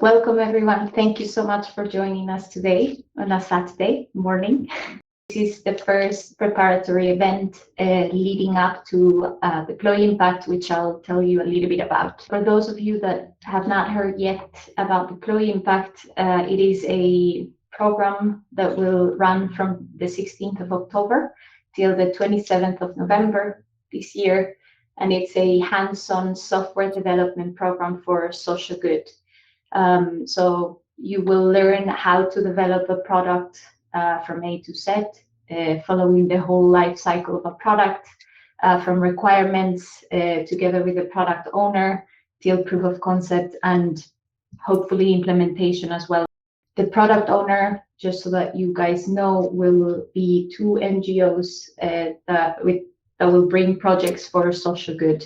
Welcome everyone. Thank you so much for joining us today on a Saturday morning. This is the first preparatory event leading up to Deploy Impact, which I'll tell you a little bit about. For those of you that have not heard yet about Deploy Impact, it is a program that will run from the 16th of October till the 27th of November this year. And it's a hands-on software development program for social good. So you will learn how to develop a product from A to Z, following the whole life cycle of a product, from requirements together with the product owner till proof of concept and hopefully implementation as well. The product owner, just so that you guys know, will be two NGOs that will bring projects for social good.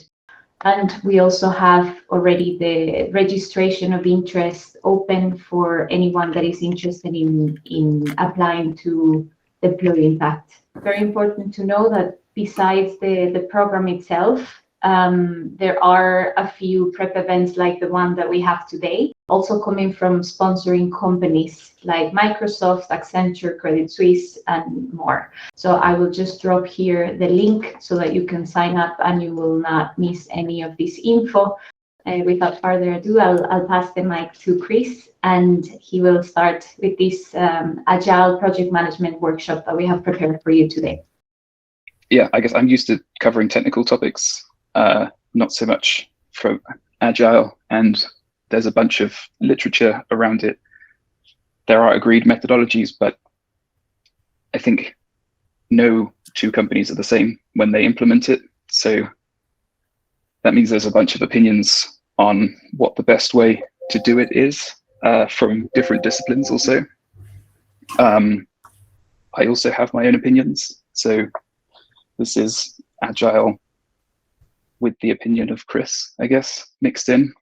And we also have already the registration of interest open for anyone that is interested in applying to Deploy Impact. Very important to know that besides the program itself, there are a few prep events like the one that we have today, also coming from sponsoring companies like Microsoft, Accenture, Credit Suisse, and more. So I will just drop here the link so that you can sign up and you will not miss any of this info. Without further ado, I'll pass the mic to Chris, and he will start with this Agile Project Management workshop that we have prepared for you today. Yeah, I guess I'm used to covering technical topics, not so much from Agile, and there's a bunch of literature around it. There are agreed methodologies, but I think no two companies are the same when they implement it. So that means there's a bunch of opinions on what the best way to do it is from different disciplines also. I also have my own opinions. So this is Agile with the opinion of Chris, I guess, mixed in.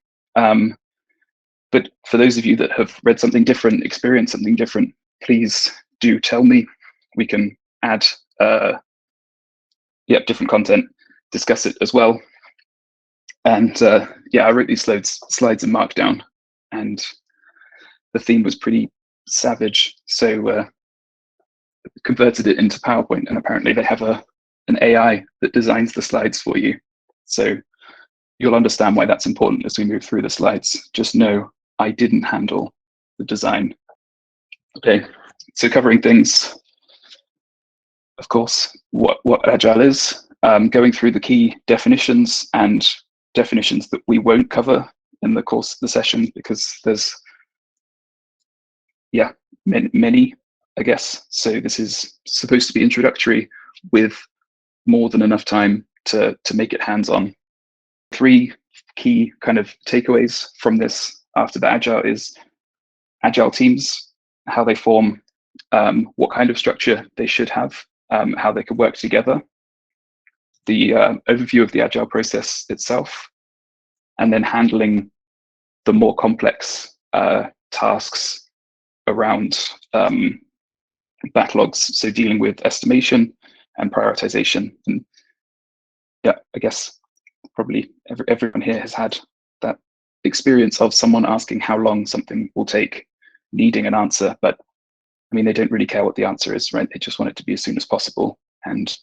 But for those of you that have read something different, experienced something different, please do tell me. We can add different content, discuss it as well. And I wrote these slides in Markdown, and the theme was pretty savage. So converted it into PowerPoint, and apparently they have an AI that designs the slides for you. So you'll understand why that's important as we move through the slides. Just know I didn't handle the design. Okay, so covering things, of course, what Agile is, going through the key definitions and definitions that we won't cover in the course of the session because there's, many, I guess. So this is supposed to be introductory with more than enough time to make it hands-on. Three key kind of takeaways from this after the Agile is Agile teams, how they form, what kind of structure they should have, how they could work together, the overview of the Agile process itself, and then handling the more complex tasks around backlogs, so dealing with estimation and prioritization. And I guess probably everyone here has had that experience of someone asking how long something will take, needing an answer, but I mean, they don't really care what the answer is, right? They just want it to be as soon as possible, and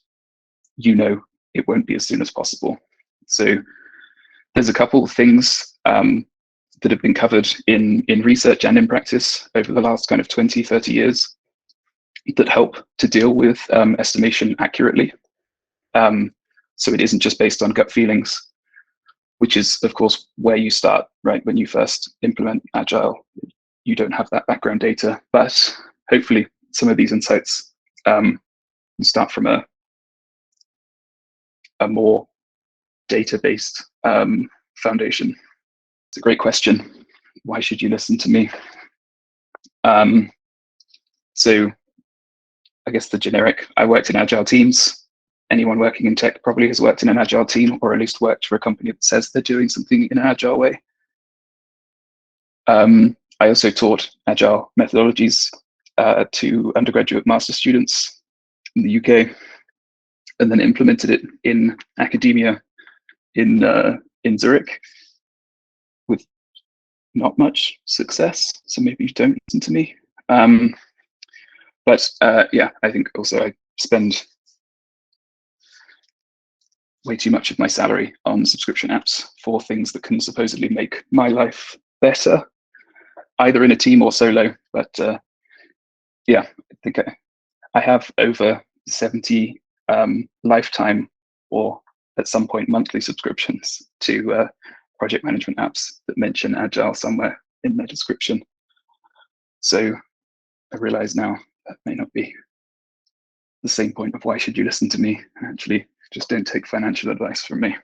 it won't be as soon as possible. So there's a couple of things that have been covered in research and in practice over the last kind of 20, 30 years that help to deal with estimation accurately. So it isn't just based on gut feelings, which is, of course, where you start, right? When you first implement Agile, you don't have that background data, but hopefully some of these insights start from a more data-based foundation. It's a great question. Why should you listen to me? So I guess the generic, I worked in Agile teams. Anyone working in tech probably has worked in an Agile team, or at least worked for a company that says they're doing something in an Agile way. I also taught Agile methodologies to undergraduate master students in the UK, and then implemented it in academia in Zurich with not much success. So maybe you don't listen to me. But yeah, I think also I spend way too much of my salary on subscription apps for things that can supposedly make my life better, either in a team or solo. But yeah, I think I have over 70 lifetime or at some point monthly subscriptions to project management apps that mention Agile somewhere in their description. So I realize now that may not be the same point of why should you listen to me. Actually, just don't take financial advice from me.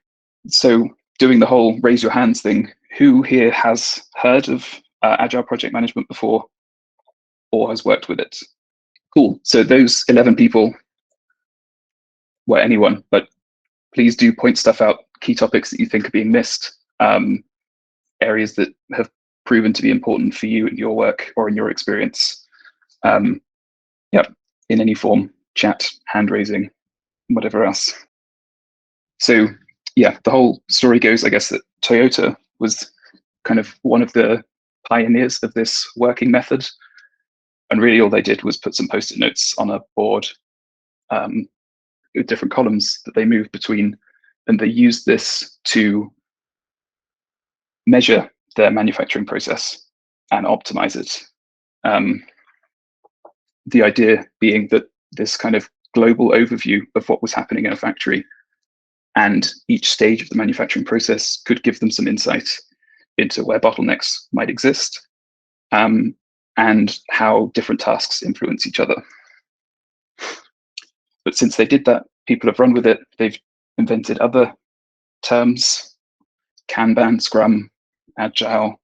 So doing the whole raise your hands thing, who here has heard of Agile Project Management before or has worked with it? Cool. So those 11 people, well, anyone, but please do point stuff out, key topics that you think are being missed, areas that have proven to be important for you in your work or in your experience. Yeah, in any form, chat, hand raising, whatever else. So yeah, the whole story goes, I guess, that Toyota was kind of one of the pioneers of this working method. And really all they did was put some post-it notes on a board with different columns that they moved between. And they used this to measure their manufacturing process and optimize it. The idea being that this kind of global overview of what was happening in a factory and each stage of the manufacturing process could give them some insight into where bottlenecks might exist and how different tasks influence each other. But since they did that, people have run with it. They've invented other terms, Kanban, Scrum, Agile,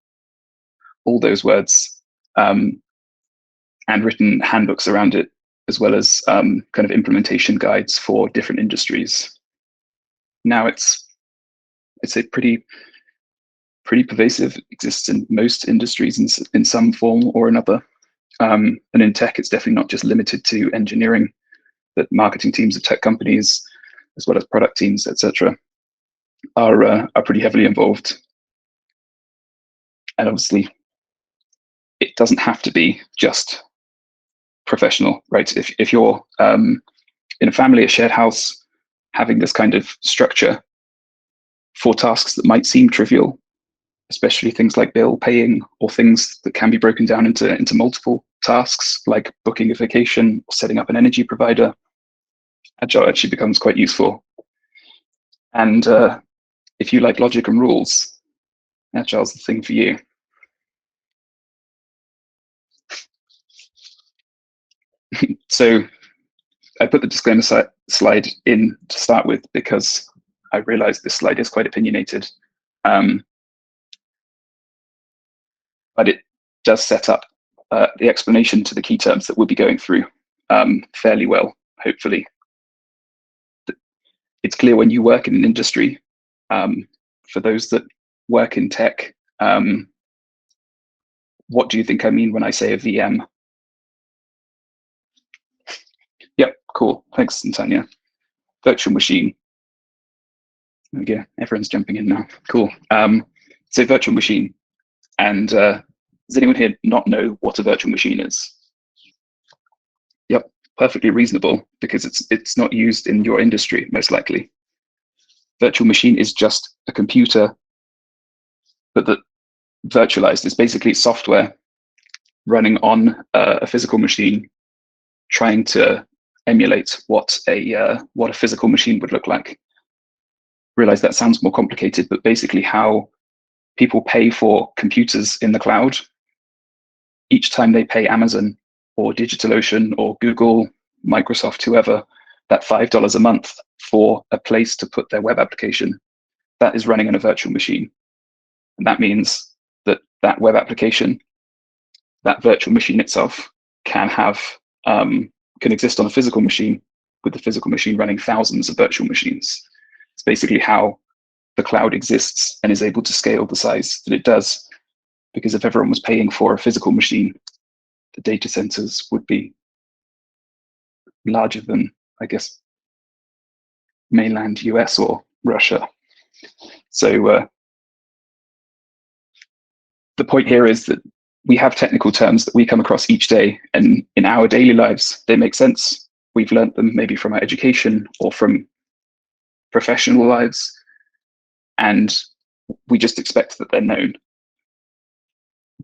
all those words, and written handbooks around it, as well as kind of implementation guides for different industries. Now it's a pretty pervasive, exists in most industries in some form or another. And in tech, it's definitely not just limited to engineering, that marketing teams of tech companies, as well as product teams, etc., are pretty heavily involved. And obviously, it doesn't have to be just professional, right? If you're in a family, a shared house, having this kind of structure for tasks that might seem trivial, especially things like bill paying or things that can be broken down into multiple tasks, like booking a vacation or setting up an energy provider, Agile actually becomes quite useful. And if you like logic and rules, Agile's the thing for you. So I put the disclaimer slide in to start with because I realized this slide is quite opinionated. But it does set up the explanation to the key terms that we'll be going through fairly well, hopefully. It's clear when you work in an industry, for those that work in tech, what do you think I mean when I say a VM? Yep, cool. Thanks, Tanya. Virtual machine. There we go. Everyone's jumping in now. Cool. So virtual machine. And does anyone here not know what a virtual machine is? Yep, perfectly reasonable because it's not used in your industry, most likely. Virtual machine is just a computer, but that virtualized is basically software running on a physical machine, trying to emulate what a physical machine would look like. Realize that sounds more complicated, but basically how people pay for computers in the cloud, each time they pay Amazon or DigitalOcean or Google, Microsoft, whoever, that $5 a month for a place to put their web application, that is running on a virtual machine. And that means that that web application, that virtual machine itself, can exist on a physical machine, with the physical machine running thousands of virtual machines. It's basically how the cloud exists and is able to scale the size that it does. Because if everyone was paying for a physical machine, the data centers would be larger than, I guess, mainland US or Russia. So the point here is that we have technical terms that we come across each day, and in our daily lives, they make sense. We've learned them maybe from our education or from professional lives, and we just expect that they're known.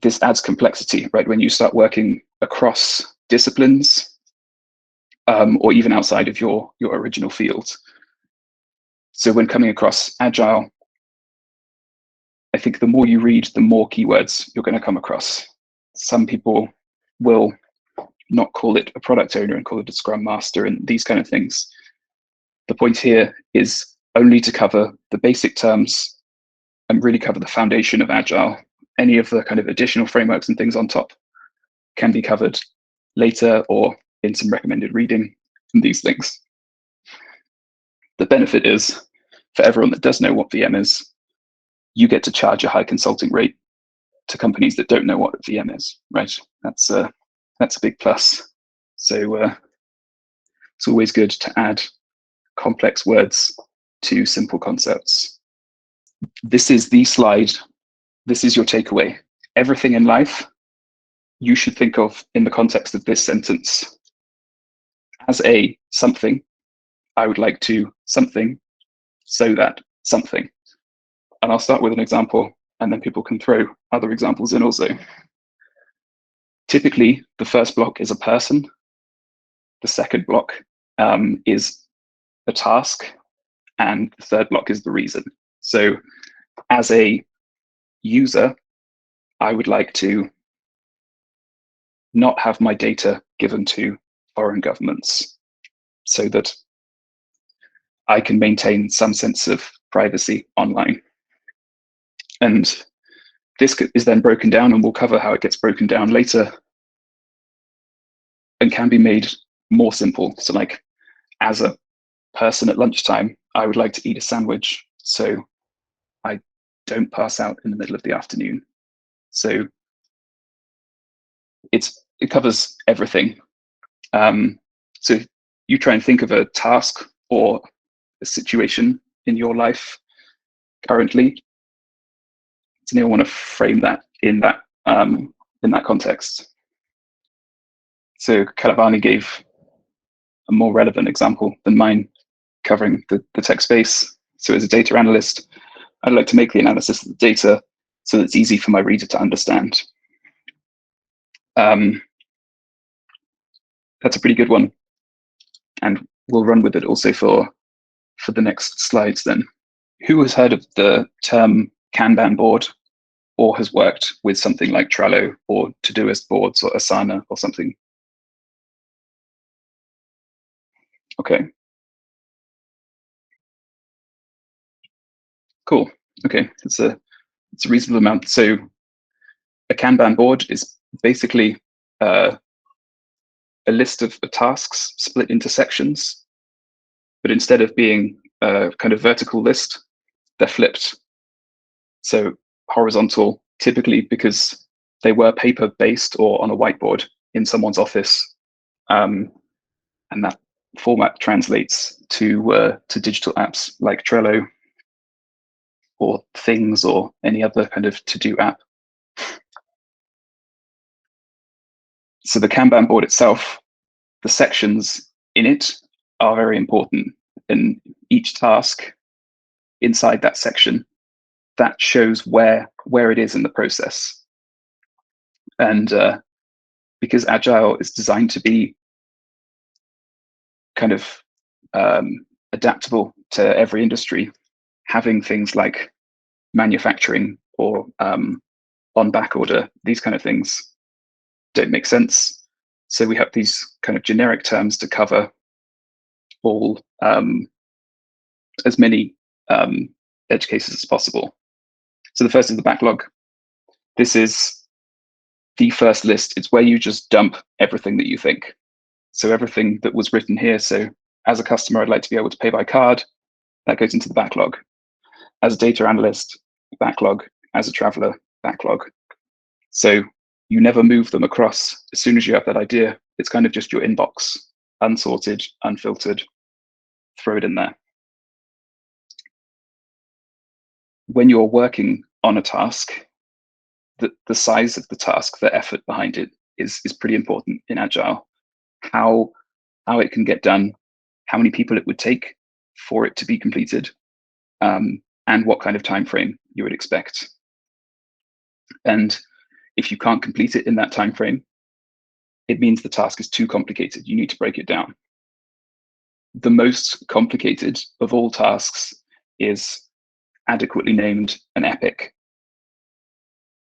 This adds complexity, right? When you start working across disciplines, or even outside of your original field. So when coming across Agile, I think the more you read, the more keywords you're going to come across. Some people will not call it a product owner and call it a Scrum Master and these kind of things. The point here is only to cover the basic terms and really cover the foundation of Agile. Any of the kind of additional frameworks and things on top can be covered later or in some recommended reading and these things. The benefit is, for everyone that does know what VM is, you get to charge a high consulting rate to companies that don't know what VM is, right? That's a big plus. So it's always good to add complex words to simple concepts. This is the slide. This is your takeaway. Everything in life you should think of in the context of this sentence. As a something, I would like to something so that something. And I'll start with an example, and then people can throw other examples in also. Typically, the first block is a person. The second block is a task, and the third block is the reason. So as a user, I would like to not have my data given to foreign governments so that I can maintain some sense of privacy online. And this is then broken down, and we'll cover how it gets broken down later, and can be made more simple. So like, as a person at lunchtime, I would like to eat a sandwich so I don't pass out in the middle of the afternoon. So it covers everything. So you try and think of a task or a situation in your life currently. Does anyone want to frame that in that context? So Kalavani gave a more relevant example than mine, covering the tech space. So as a data analyst, I'd like to make the analysis of the data so that it's easy for my reader to understand. That's a pretty good one. And we'll run with it also for the next slides then. Who has heard of the term Kanban board, or has worked with something like Trello or Todoist boards or Asana or something? Okay. Cool. Okay, it's a reasonable amount. So a Kanban board is basically a list of tasks split into sections, but instead of being a kind of vertical list, they're flipped. So horizontal, typically because they were paper-based or on a whiteboard in someone's office, and that format translates to digital apps like Trello or Things or any other kind of to-do app. So the Kanban board itself, the sections in it are very important, and each task inside that section, that shows where it is in the process. And because Agile is designed to be kind of adaptable to every industry, having things like manufacturing or on back order, these kind of things don't make sense. So we have these kind of generic terms to cover all as many edge cases as possible. So the first is the backlog. This is the first list. It's where you just dump everything that you think. So everything that was written here. So as a customer, I'd like to be able to pay by card. That goes into the backlog. As a data analyst, backlog. As a traveler, backlog. So you never move them across. As soon as you have that idea, it's kind of just your inbox, unsorted, unfiltered, throw it in there. When you're working on a task, the size of the task, the effort behind it is pretty important in Agile. How it can get done, how many people it would take for it to be completed, and what kind of time frame you would expect. And if you can't complete it in that time frame, it means the task is too complicated. You need to break it down. The most complicated of all tasks is adequately named an epic.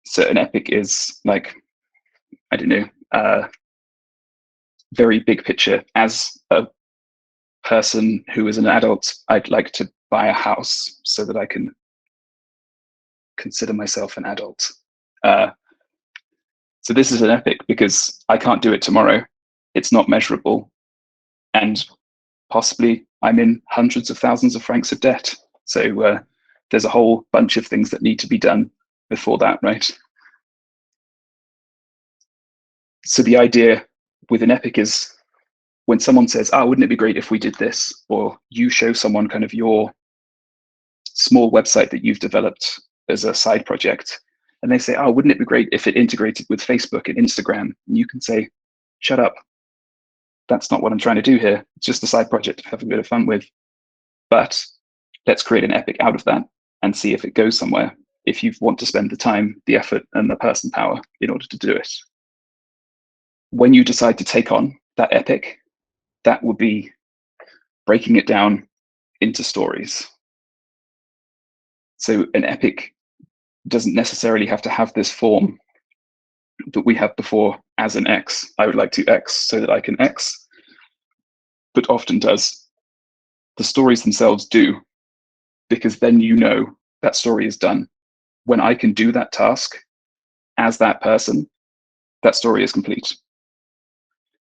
So an epic is like, I don't know, very big picture. As a person who is an adult, I'd like to buy a house so that I can consider myself an adult. So this is an epic because I can't do it tomorrow. It's not measurable. And possibly I'm in hundreds of thousands of francs of debt. So there's a whole bunch of things that need to be done before that, right? So the idea with an epic is when someone says, oh, wouldn't it be great if we did this? Or you show someone kind of your small website that you've developed as a side project, and they say, oh, wouldn't it be great if it integrated with Facebook and Instagram? And you can say, shut up. That's not what I'm trying to do here. It's just a side project to have a bit of fun with. But let's create an epic out of that and see if it goes somewhere, if you want to spend the time, the effort, and the person power in order to do it. When you decide to take on that epic, that would be breaking it down into stories. So an epic doesn't necessarily have to have this form that we had before as an X. I would like to X so that I can X, but often does. The stories themselves do, because then you know that story is done. When I can do that task as that person, that story is complete.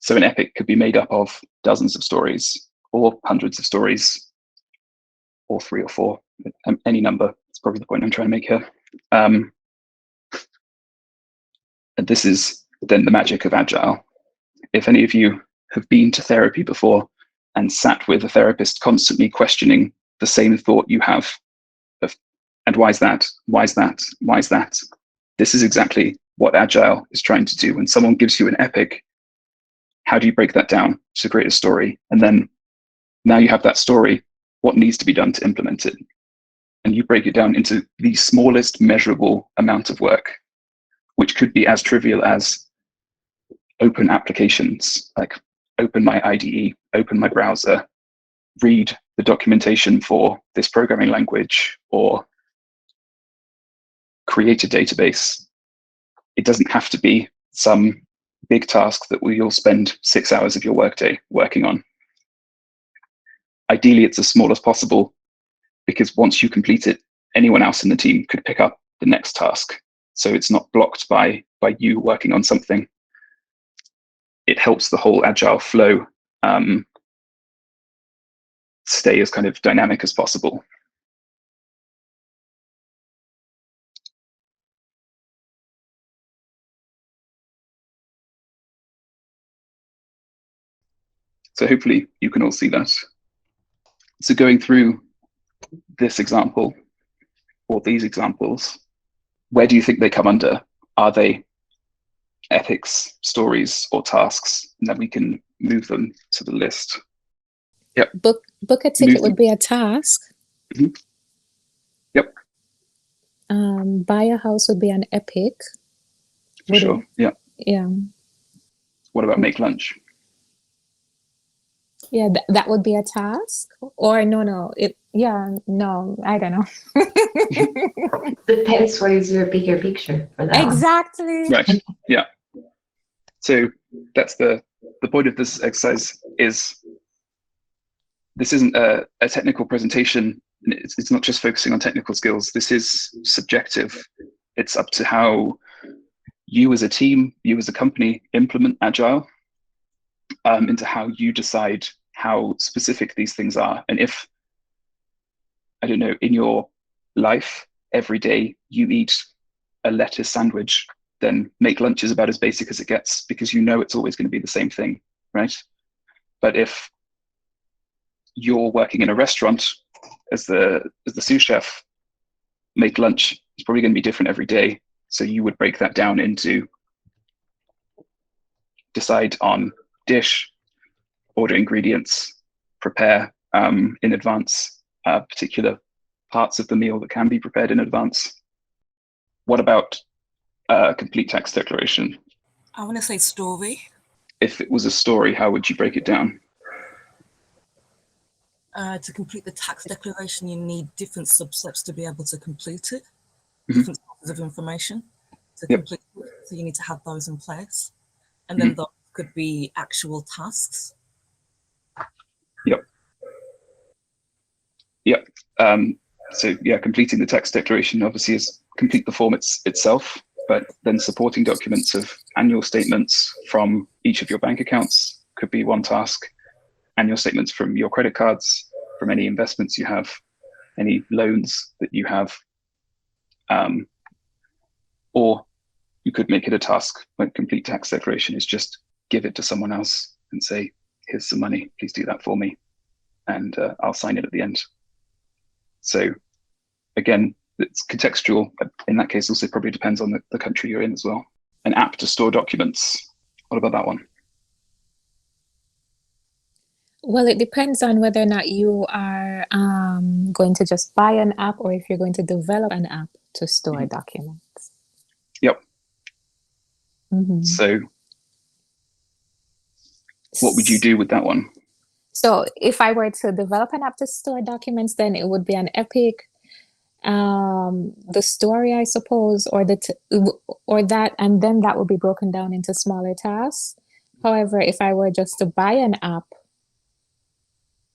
So an epic could be made up of dozens of stories, or hundreds of stories, or 3 or 4, any number. That's probably the point I'm trying to make here. And this is then the magic of Agile. If any of you have been to therapy before and sat with a therapist constantly questioning the same thought you have of, and why is that? Why is that? Why is that? This is exactly what Agile is trying to do. When someone gives you an epic, how do you break that down to create a story? And then now you have that story, what needs to be done to implement it? And you break it down into the smallest measurable amount of work, which could be as trivial as open applications, like open my IDE, open my browser, read the documentation for this programming language, or create a database. It doesn't have to be some big task that you'll spend 6 hours of your workday working on. Ideally, it's as small as possible, because once you complete it, anyone else in the team could pick up the next task. So it's not blocked by you working on something. It helps the whole Agile flow stay as kind of dynamic as possible. So hopefully you can all see that. So going through this example, or these examples, where do you think they come under? Are they epics, stories, or tasks? And then we can move them to the list. Yep. Book a ticket would be a task. Mm-hmm. Yep. Buy a house would be an epic. For sure. Yeah. Yeah. What about make lunch? Yeah, that would be a task. Or no, I don't know. Depends what is your bigger picture for that. Exactly. Right. Yeah. So that's the point of this exercise. Is this isn't a technical presentation. It's not just focusing on technical skills. This is subjective. It's up to how you as a team, you as a company implement Agile, into how you decide how specific these things are. And if, I don't know, in your life, every day you eat a lettuce sandwich, then make lunch is about as basic as it gets, because you know it's always going to be the same thing, right? But if you're working in a restaurant as the sous chef, make lunch is probably going to be different every day. So you would break that down into decide on dish, order ingredients, prepare in advance particular parts of the meal that can be prepared in advance. What about complete tax declaration? I want to say story. If it was a story, how would you break it down? To complete the tax declaration, you need different subsets to be able to complete it, Mhm. different sources of information to Yep. complete it. So you need to have those in place. And then those could be actual tasks. Yep. So yeah, completing the tax declaration obviously is complete the form itself, but then supporting documents of annual statements from each of your bank accounts could be one task. Annual statements from your credit cards, from any investments you have, any loans that you have, or you could make it a task when complete tax declaration is just give it to someone else and say, here's some money, please do that for me, and I'll sign it at the end. So again, it's contextual. In that case, also probably depends on the country you're in as well. An app to store documents. What about that one? Well, it depends on whether or not you are going to just buy an app or if you're going to develop an app to store documents. Yep. Mhm. So what would you do with that one? So if I were to develop an app to store documents, then it would be an Epic, the story, I suppose, or that, and then that would be broken down into smaller tasks. However, if I were just to buy an app,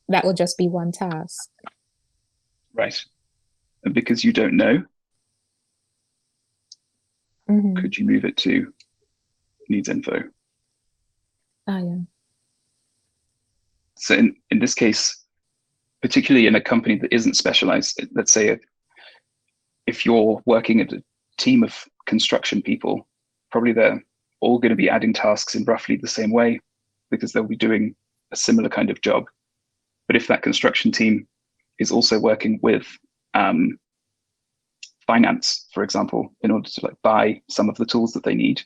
that would just be one task. Right. And because you don't know, Mhm. could you move it to needs info? Ah, yeah. So in this case, particularly in a company that isn't specialized, let's say if you're working at a team of construction people, probably they're all going to be adding tasks in roughly the same way because they'll be doing a similar kind of job. But if that construction team is also working with finance, for example, in order to buy some of the tools that they need,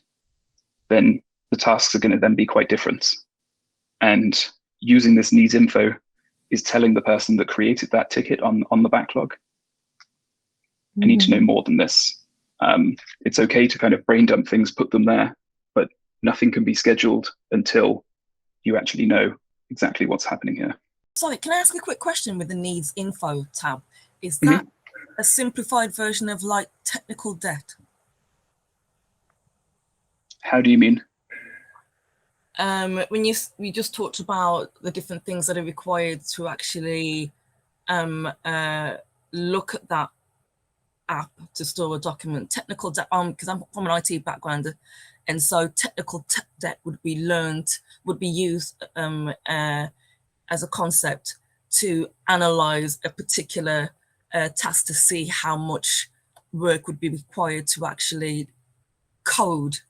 then the tasks are going to then be quite different. And using this needs info is telling the person that created that ticket on the backlog, I need to know more than this. It's okay to kind of brain dump things, put them there, but nothing can be scheduled until you actually know exactly what's happening here. Sorry, can I ask a quick question with the needs info tab? Is that a simplified version of like technical debt? How do you mean? When we just talked about the different things that are required to actually look at that app to store a document, technical debt, because I'm from an IT background, and so technical debt would be used as a concept to analyze a particular task to see how much work would be required to actually code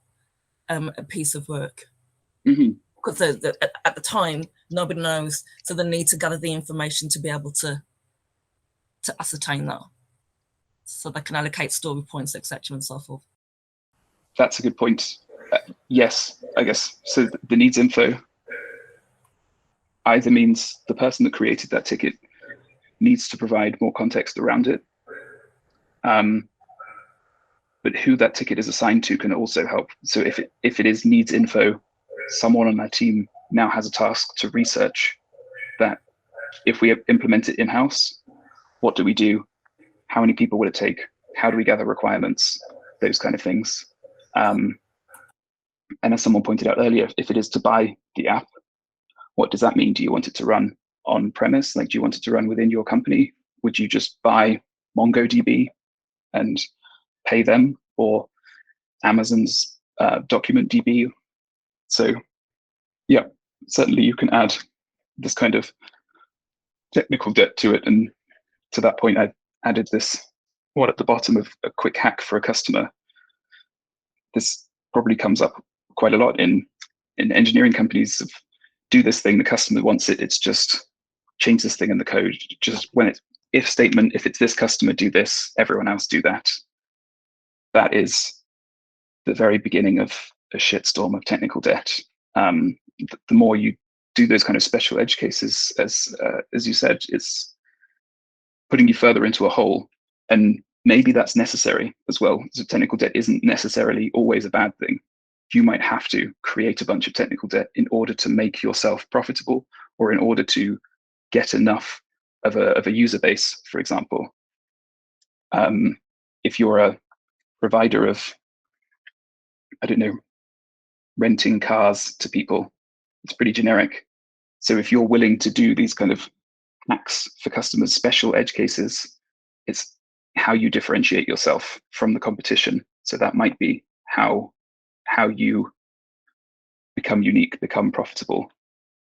a piece of work. Because at the time, nobody knows, so they need to gather the information to be able to ascertain that, so they can allocate story points, etc., and so forth. That's a good point. Yes, I guess. So the needs info either means the person that created that ticket needs to provide more context around it. But who that ticket is assigned to can also help. So if it is needs info, someone on that team now has a task to research that. If we implement it in-house, what do we do? How many people will it take? How do we gather requirements? Those kind of things. And as someone pointed out earlier, if it is to buy the app, what does that mean? Do you want it to run on premise? Like, do you want it to run within your company? Would you just buy MongoDB and pay them, or Amazon's document DB? So yeah, certainly you can add this kind of technical debt to it. And to that point, I added this one at the bottom of a quick hack for a customer. This probably comes up quite a lot in engineering companies. Of do this thing, the customer wants it, it's just change this thing in the code. Just when it's if statement, if it's this customer, do this, everyone else do that. That is the very beginning of a shitstorm of technical debt. The more you do those kind of special edge cases, as you said, it's putting you further into a hole. And maybe that's necessary as well. So technical debt isn't necessarily always a bad thing. You might have to create a bunch of technical debt in order to make yourself profitable, or in order to get enough of a user base, for example. If you're a provider of, I don't know, renting cars to people, it's pretty generic. So if you're willing to do these kind of hacks for customers, special edge cases, it's how you differentiate yourself from the competition. So that might be how you become unique, become profitable,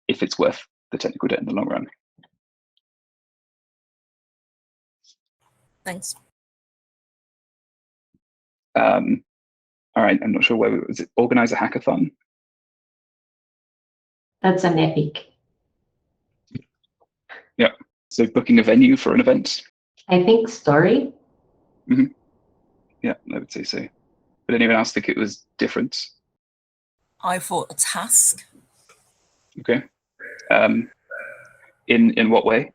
if it's worth the technical debt in the long run. Thanks. All right, I'm not sure where was it. Organize a hackathon. That's an epic. Yeah. So booking a venue for an event. I think story. Mm-hmm. Yeah, I would say so. But anyone else think it was different? I thought a task. Okay. In what way?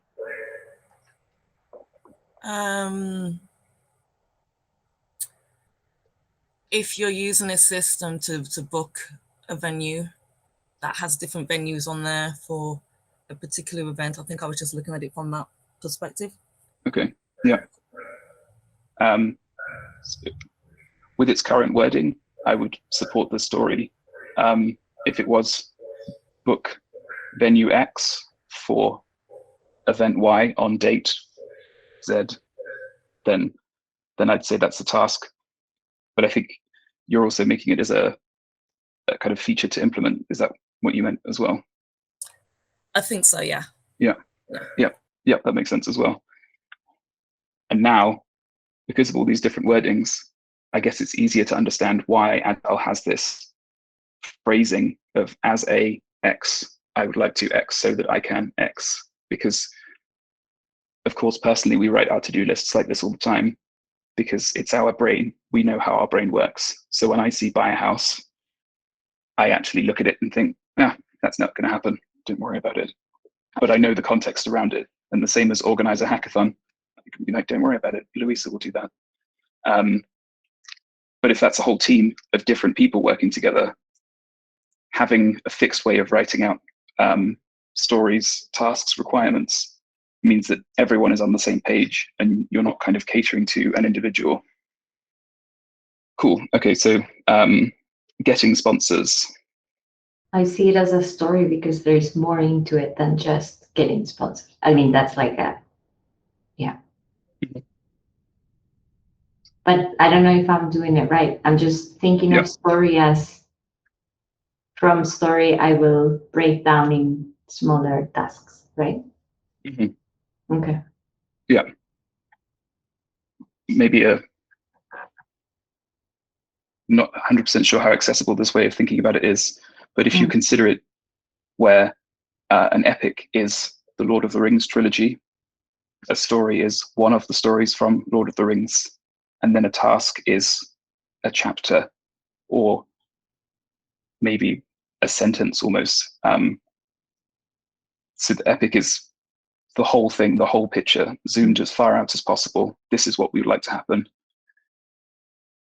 If you're using a system to book a venue that has different venues on there for a particular event, I think I was just looking at it from that perspective. Okay. Yeah. With its current wording, I would support the story. If it was book venue X for event Y on date Z, then I'd say that's the task. But I think you're also making it as a kind of feature to implement. Is that what you meant as well? I think so, yeah. Yeah, that makes sense as well. And now, because of all these different wordings, I guess it's easier to understand why Agile has this phrasing of as a X, I would like to X so that I can X. Because, of course, personally, we write our to-do lists like this all the time because it's our brain. We know how our brain works. So when I see buy a house, I actually look at it and think, that's not going to happen. Don't worry about it. But I know the context around it. And the same as organize a hackathon. I can be like, don't worry about it. Louisa will do that. But if that's a whole team of different people working together, having a fixed way of writing out stories, tasks, requirements means that everyone is on the same page and you're not kind of catering to an individual. Cool. Okay, so getting sponsors. I see it as a story because there's more into it than just getting sponsors. I mean, that's like a, yeah. But I don't know if I'm doing it right. I'm just thinking of story as, from story, I will break down in smaller tasks, right? Mm-hmm. Okay. Yeah. Maybe not 100% sure how accessible this way of thinking about it is, but if you consider it where an epic is the Lord of the Rings trilogy, a story is one of the stories from Lord of the Rings, and then a task is a chapter or maybe a sentence almost. So the epic is the whole thing, the whole picture, zoomed as far out as possible. This is what we would like to happen.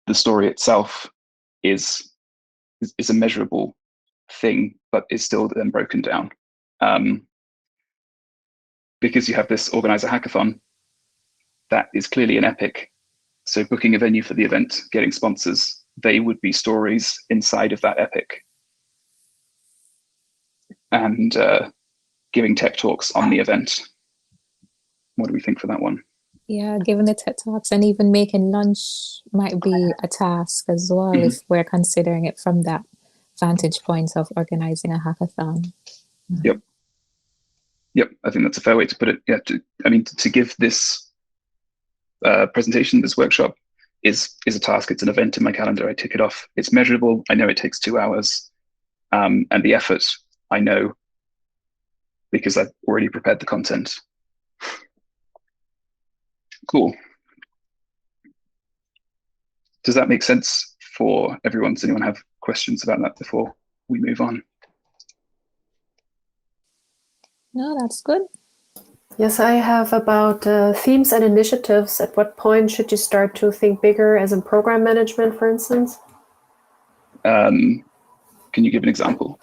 The story itself is a measurable thing, but is still then broken down. Because you have this organizer hackathon, that is clearly an epic. So booking a venue for the event, getting sponsors, they would be stories inside of that epic. And giving tech talks on the event. What do we think for that one? Yeah, giving the tech talks and even making lunch might be a task as well, if we're considering it from that vantage point of organizing a hackathon. Yep, I think that's a fair way to put it. Yeah, to give this presentation, this workshop is a task. It's an event in my calendar. I tick it off. It's measurable. I know it takes 2 hours, and the effort I know because I've already prepared the content. Cool. Does that make sense for everyone. Does anyone have questions about that before we move on? No, that's good. Yes, I have about themes and initiatives. At what point should you start to think bigger, as in program management, for instance? Can you give an example?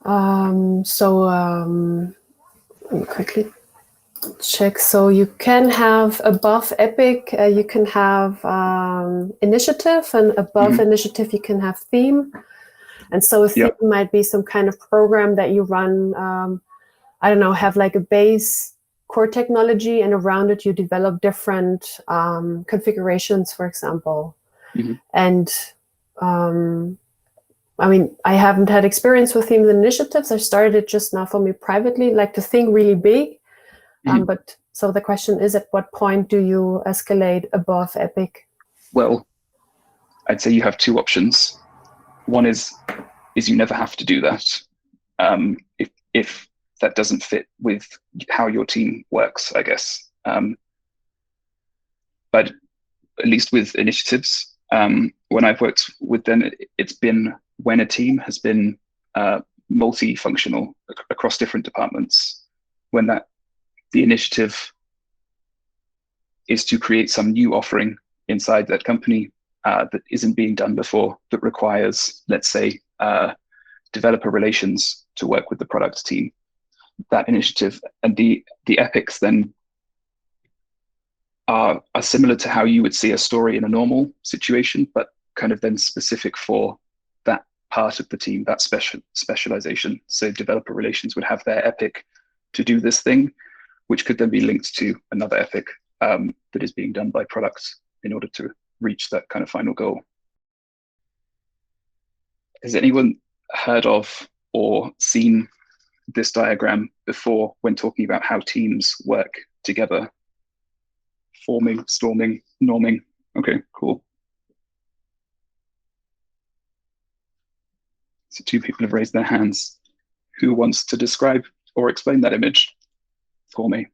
Let me quickly check. So you can have above Epic, you can have initiative, and above initiative, you can have theme. And so a theme might be some kind of program that you run. I don't know, have like a base core technology, and around it you develop different configurations, for example. And I mean, I haven't had experience with themes and initiatives. I started it just now for me privately, like to think really big. But so the question is, at what point do you escalate above Epic? Well, I'd say you have two options. One is you never have to do that. If that doesn't fit with how your team works, I guess. But at least with initiatives, when I've worked with them, it's been when a team has been multifunctional across different departments, when the initiative is to create some new offering inside that company that isn't being done before, that requires, let's say, developer relations to work with the product team. That initiative and the epics then are similar to how you would see a story in a normal situation, but kind of then specific for that part of the team, that specialization. So developer relations would have their epic to do this thing, which could then be linked to another epic that is being done by products in order to reach that kind of final goal. Has anyone heard of or seen this diagram before when talking about how teams work together? Forming, storming, norming. Okay, cool. So 2 people have raised their hands. Who wants to describe or explain that image for me?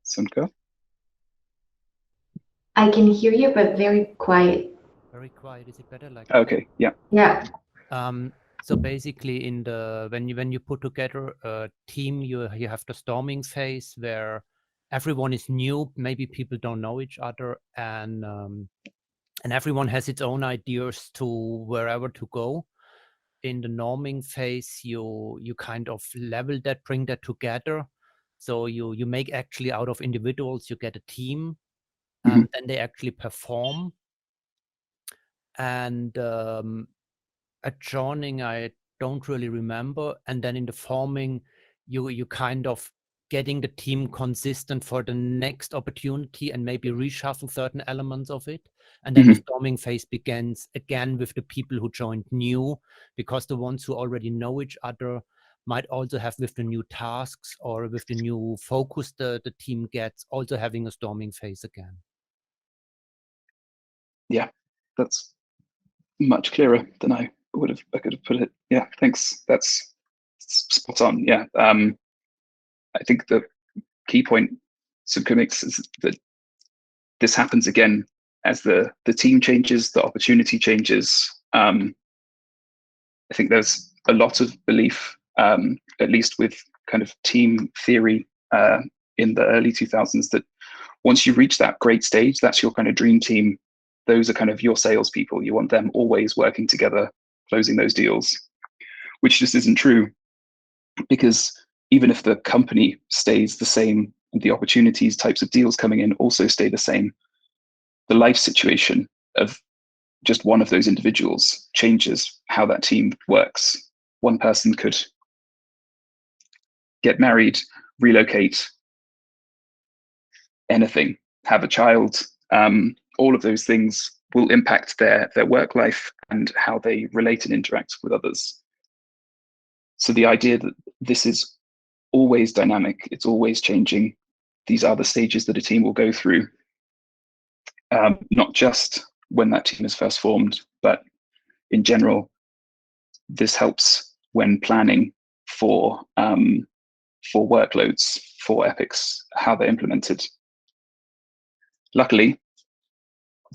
Sunka? I can hear you, but very quiet. Very quiet. Is it better? Like Okay, yeah. Yeah. So basically, in the when you put together a team, you have the storming phase where everyone is new. Maybe people don't know each other, and everyone has its own ideas to wherever to go. In the norming phase, you kind of level that, bring that together. So you make actually out of individuals, you get a team, and then they actually perform. And at joining, I don't really remember. And then in the forming, you kind of getting the team consistent for the next opportunity and maybe reshuffle certain elements of it. And then the storming phase begins again with the people who joined new, because the ones who already know each other might also have, with the new tasks or with the new focus the team gets, also having a storming phase again. Yeah, that's much clearer than I could have put it. Yeah, thanks. That's spot on. Yeah. I think the key point Sunka makes is that this happens again as the team changes, the opportunity changes. I think there's a lot of belief, at least with kind of team theory in the early 2000s, that once you reach that great stage, that's your kind of dream team. Those are kind of your salespeople. You want them always working together, closing those deals, which just isn't true, because even if the company stays the same, the opportunities, types of deals coming in also stay the same, the life situation of just one of those individuals changes how that team works. One person could get married, relocate, anything, have a child. All of those things will impact their work life and how they relate and interact with others. So the idea that this is always dynamic, it's always changing, these are the stages that a team will go through, not just when that team is first formed, but in general. This helps when planning for workloads, for epics, how they're implemented. luckily,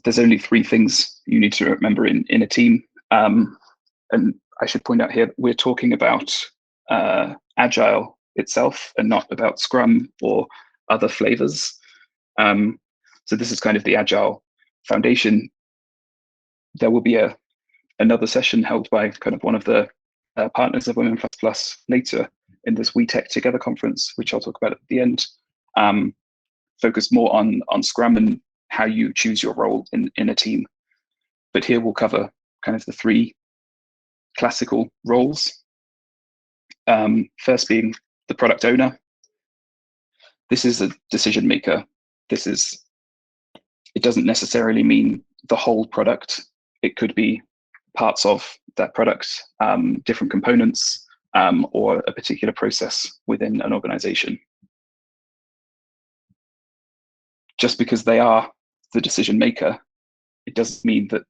there's only 3 things you need to remember in a team. And I should point out here, we're talking about Agile itself and not about Scrum or other flavors. So this is kind of the Agile foundation. There will be another session held by kind of one of the partners of Women++ later in this We Tech Together conference, which I'll talk about at the end, focus more on Scrum and how you choose your role in a team. But here we'll cover kind of the 3 classical roles. First being the product owner. This is a decision maker. It doesn't necessarily mean the whole product. It could be parts of that product, different components, or a particular process within an organization. Just because they are the decision maker, it doesn't mean that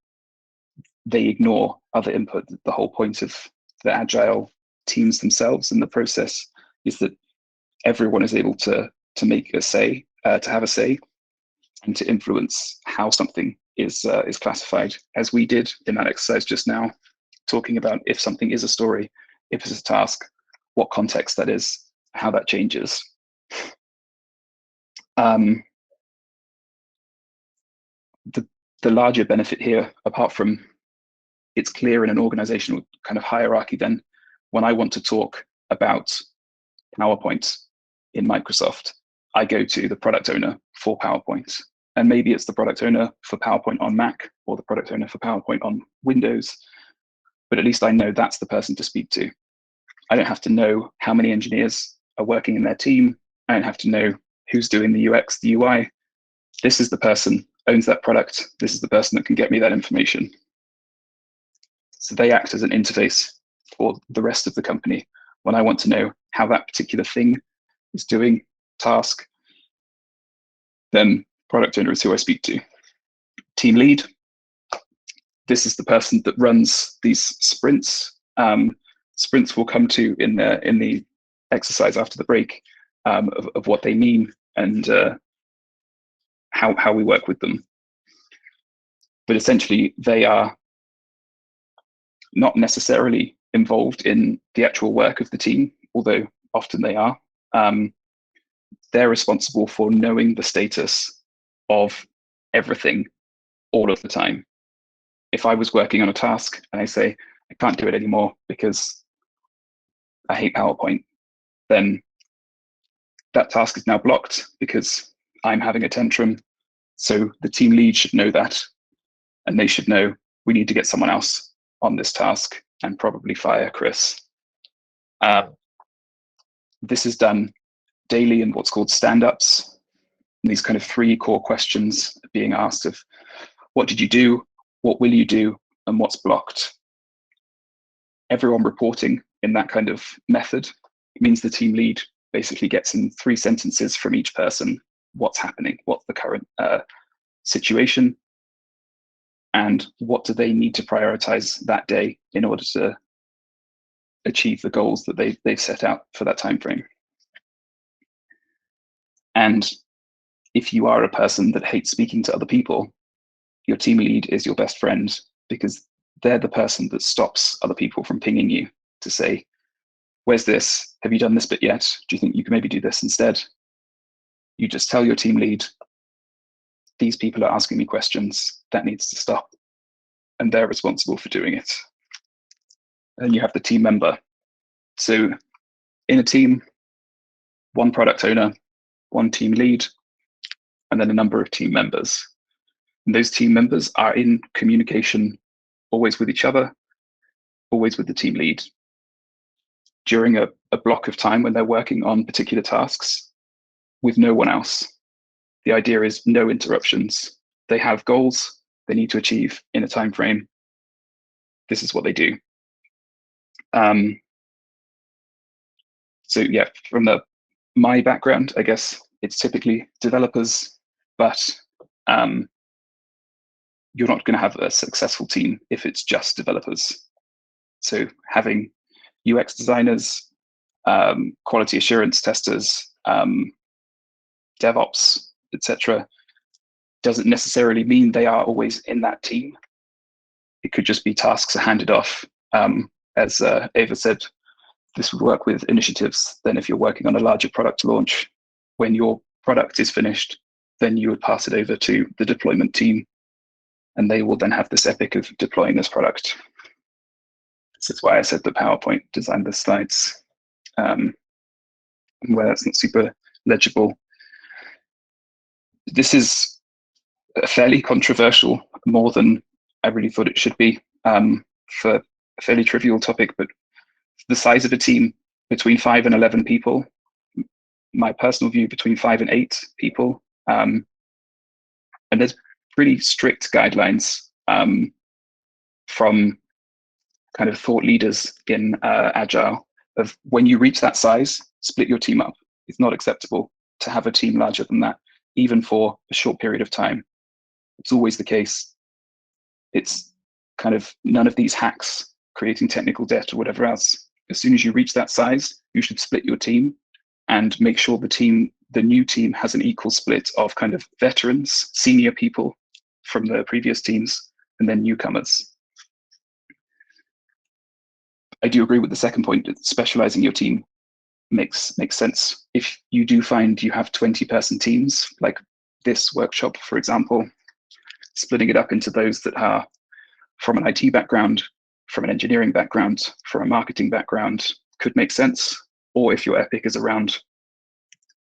they ignore other input. The whole point of the Agile teams themselves and the process is that everyone is able to make a say, to have a say, and to influence how something is classified, as we did in that exercise just now, talking about if something is a story, if it's a task, what context that is, how that changes. The larger benefit here, apart from it's clear in an organizational kind of hierarchy, then when I want to talk about PowerPoint in Microsoft, I go to the product owner for PowerPoint. And maybe it's the product owner for PowerPoint on Mac or the product owner for PowerPoint on Windows, but at least I know that's the person to speak to. I don't have to know how many engineers are working in their team. I don't have to know who's doing the UX, the UI. This is the person owns that product. This is the person that can get me that information. So they act as an interface for the rest of the company. When I want to know how that particular thing is doing, task, then product owner is who I speak to. Team lead. This is the person that runs these sprints. Sprints will come to in the exercise after the break of what they mean and how we work with them. But essentially, they are not necessarily involved in the actual work of the team, although often they are. They're responsible for knowing the status of everything all of the time. If I was working on a task and I say, I can't do it anymore because I hate PowerPoint, then that task is now blocked because I'm having a tantrum. So the team lead should know that, and they should know we need to get someone else on this task and probably fire Chris. This is done daily in what's called stand-ups. These kind of 3 core questions being asked of what did you do, what will you do, and what's blocked. Everyone reporting in that kind of method means the team lead basically gets in 3 sentences from each person what's happening, what's the current situation, and what do they need to prioritize that day in order to achieve the goals that they've set out for that time frame. And if you are a person that hates speaking to other people, your team lead is your best friend because they're the person that stops other people from pinging you to say, where's this? Have you done this bit yet? Do you think you can maybe do this instead? You just tell your team lead, these people are asking me questions, that needs to stop. And they're responsible for doing it. And you have the team member. So in a team, 1 product owner, 1 team lead, and then a number of team members. And those team members are in communication always with each other, always with the team lead. During a block of time when they're working on particular tasks with no one else. The idea is no interruptions. They have goals they need to achieve in a time frame. This is what they do. So yeah, from my background, I guess it's typically developers, but you're not going to have a successful team if it's just developers. So having UX designers, quality assurance testers, DevOps, etc., doesn't necessarily mean they are always in that team. It could just be tasks are handed off. As Ava said, this would work with initiatives. Then if you're working on a larger product launch, when your product is finished, then you would pass it over to the deployment team, and they will then have this epic of deploying this product. This is why I said the PowerPoint designed the slides, where it's not super legible. This is fairly controversial, more than I really thought it should be, for a fairly trivial topic, but the size of a team between 5 and 11 people, my personal view between 5 and 8 people, and there's pretty strict guidelines from kind of thought leaders in Agile of when you reach that size, split your team up. It's not acceptable to have a team larger than that, even for a short period of time. It's always the case. It's kind of none of these hacks, creating technical debt or whatever else. As soon as you reach that size, you should split your team and make sure the new team has an equal split of kind of veterans, senior people from the previous teams, and then newcomers. I do agree with the second point that specializing your team makes sense. If you do find you have 20-person teams, like this workshop, for example, splitting it up into those that are from an IT background, from an engineering background, from a marketing background could make sense. Or if your epic is around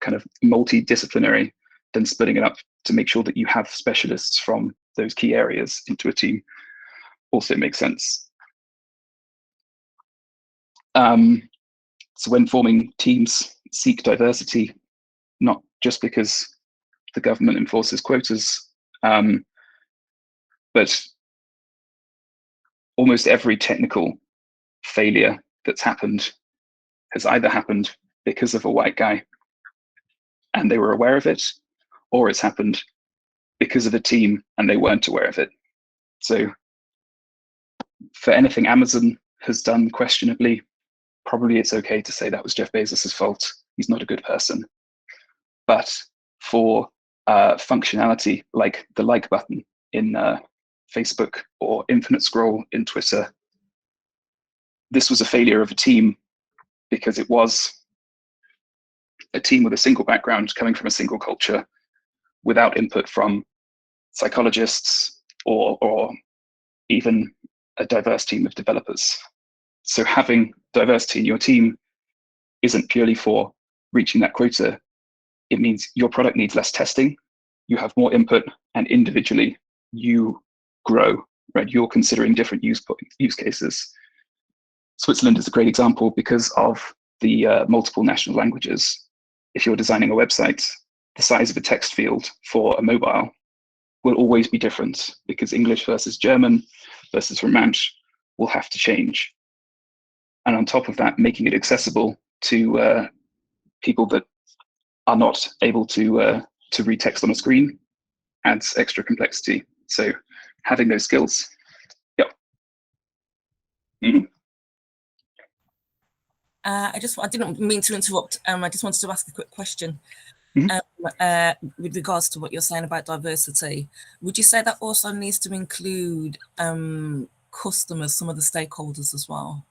kind of multidisciplinary, then splitting it up to make sure that you have specialists from those key areas into a team also makes sense. So when forming teams, seek diversity, not just because the government enforces quotas, but almost every technical failure that's happened has either happened because of a white guy and they were aware of it, or it's happened because of a team and they weren't aware of it. So for anything Amazon has done questionably, probably it's okay to say that was Jeff Bezos's fault. He's not a good person. But for functionality like the like button in Facebook or infinite scroll in Twitter, this was a failure of a team because it was a team with a single background coming from a single culture without input from psychologists or even a diverse team of developers. So having diversity in your team isn't purely for reaching that quota. It means your product needs less testing, you have more input, and individually you grow, right? You're considering different use cases. Switzerland is a great example because of the multiple national languages. If you're designing a website, the size of a text field for a mobile will always be different because English versus German versus Romansh will have to change. And on top of that, making it accessible to people that are not able to read text on a screen adds extra complexity. So having those skills. Yep. Mm-hmm. I didn't mean to interrupt. I just wanted to ask a quick question. Mm-hmm. With regards to what you're saying about diversity, would you say that also needs to include customers, some of the stakeholders as well?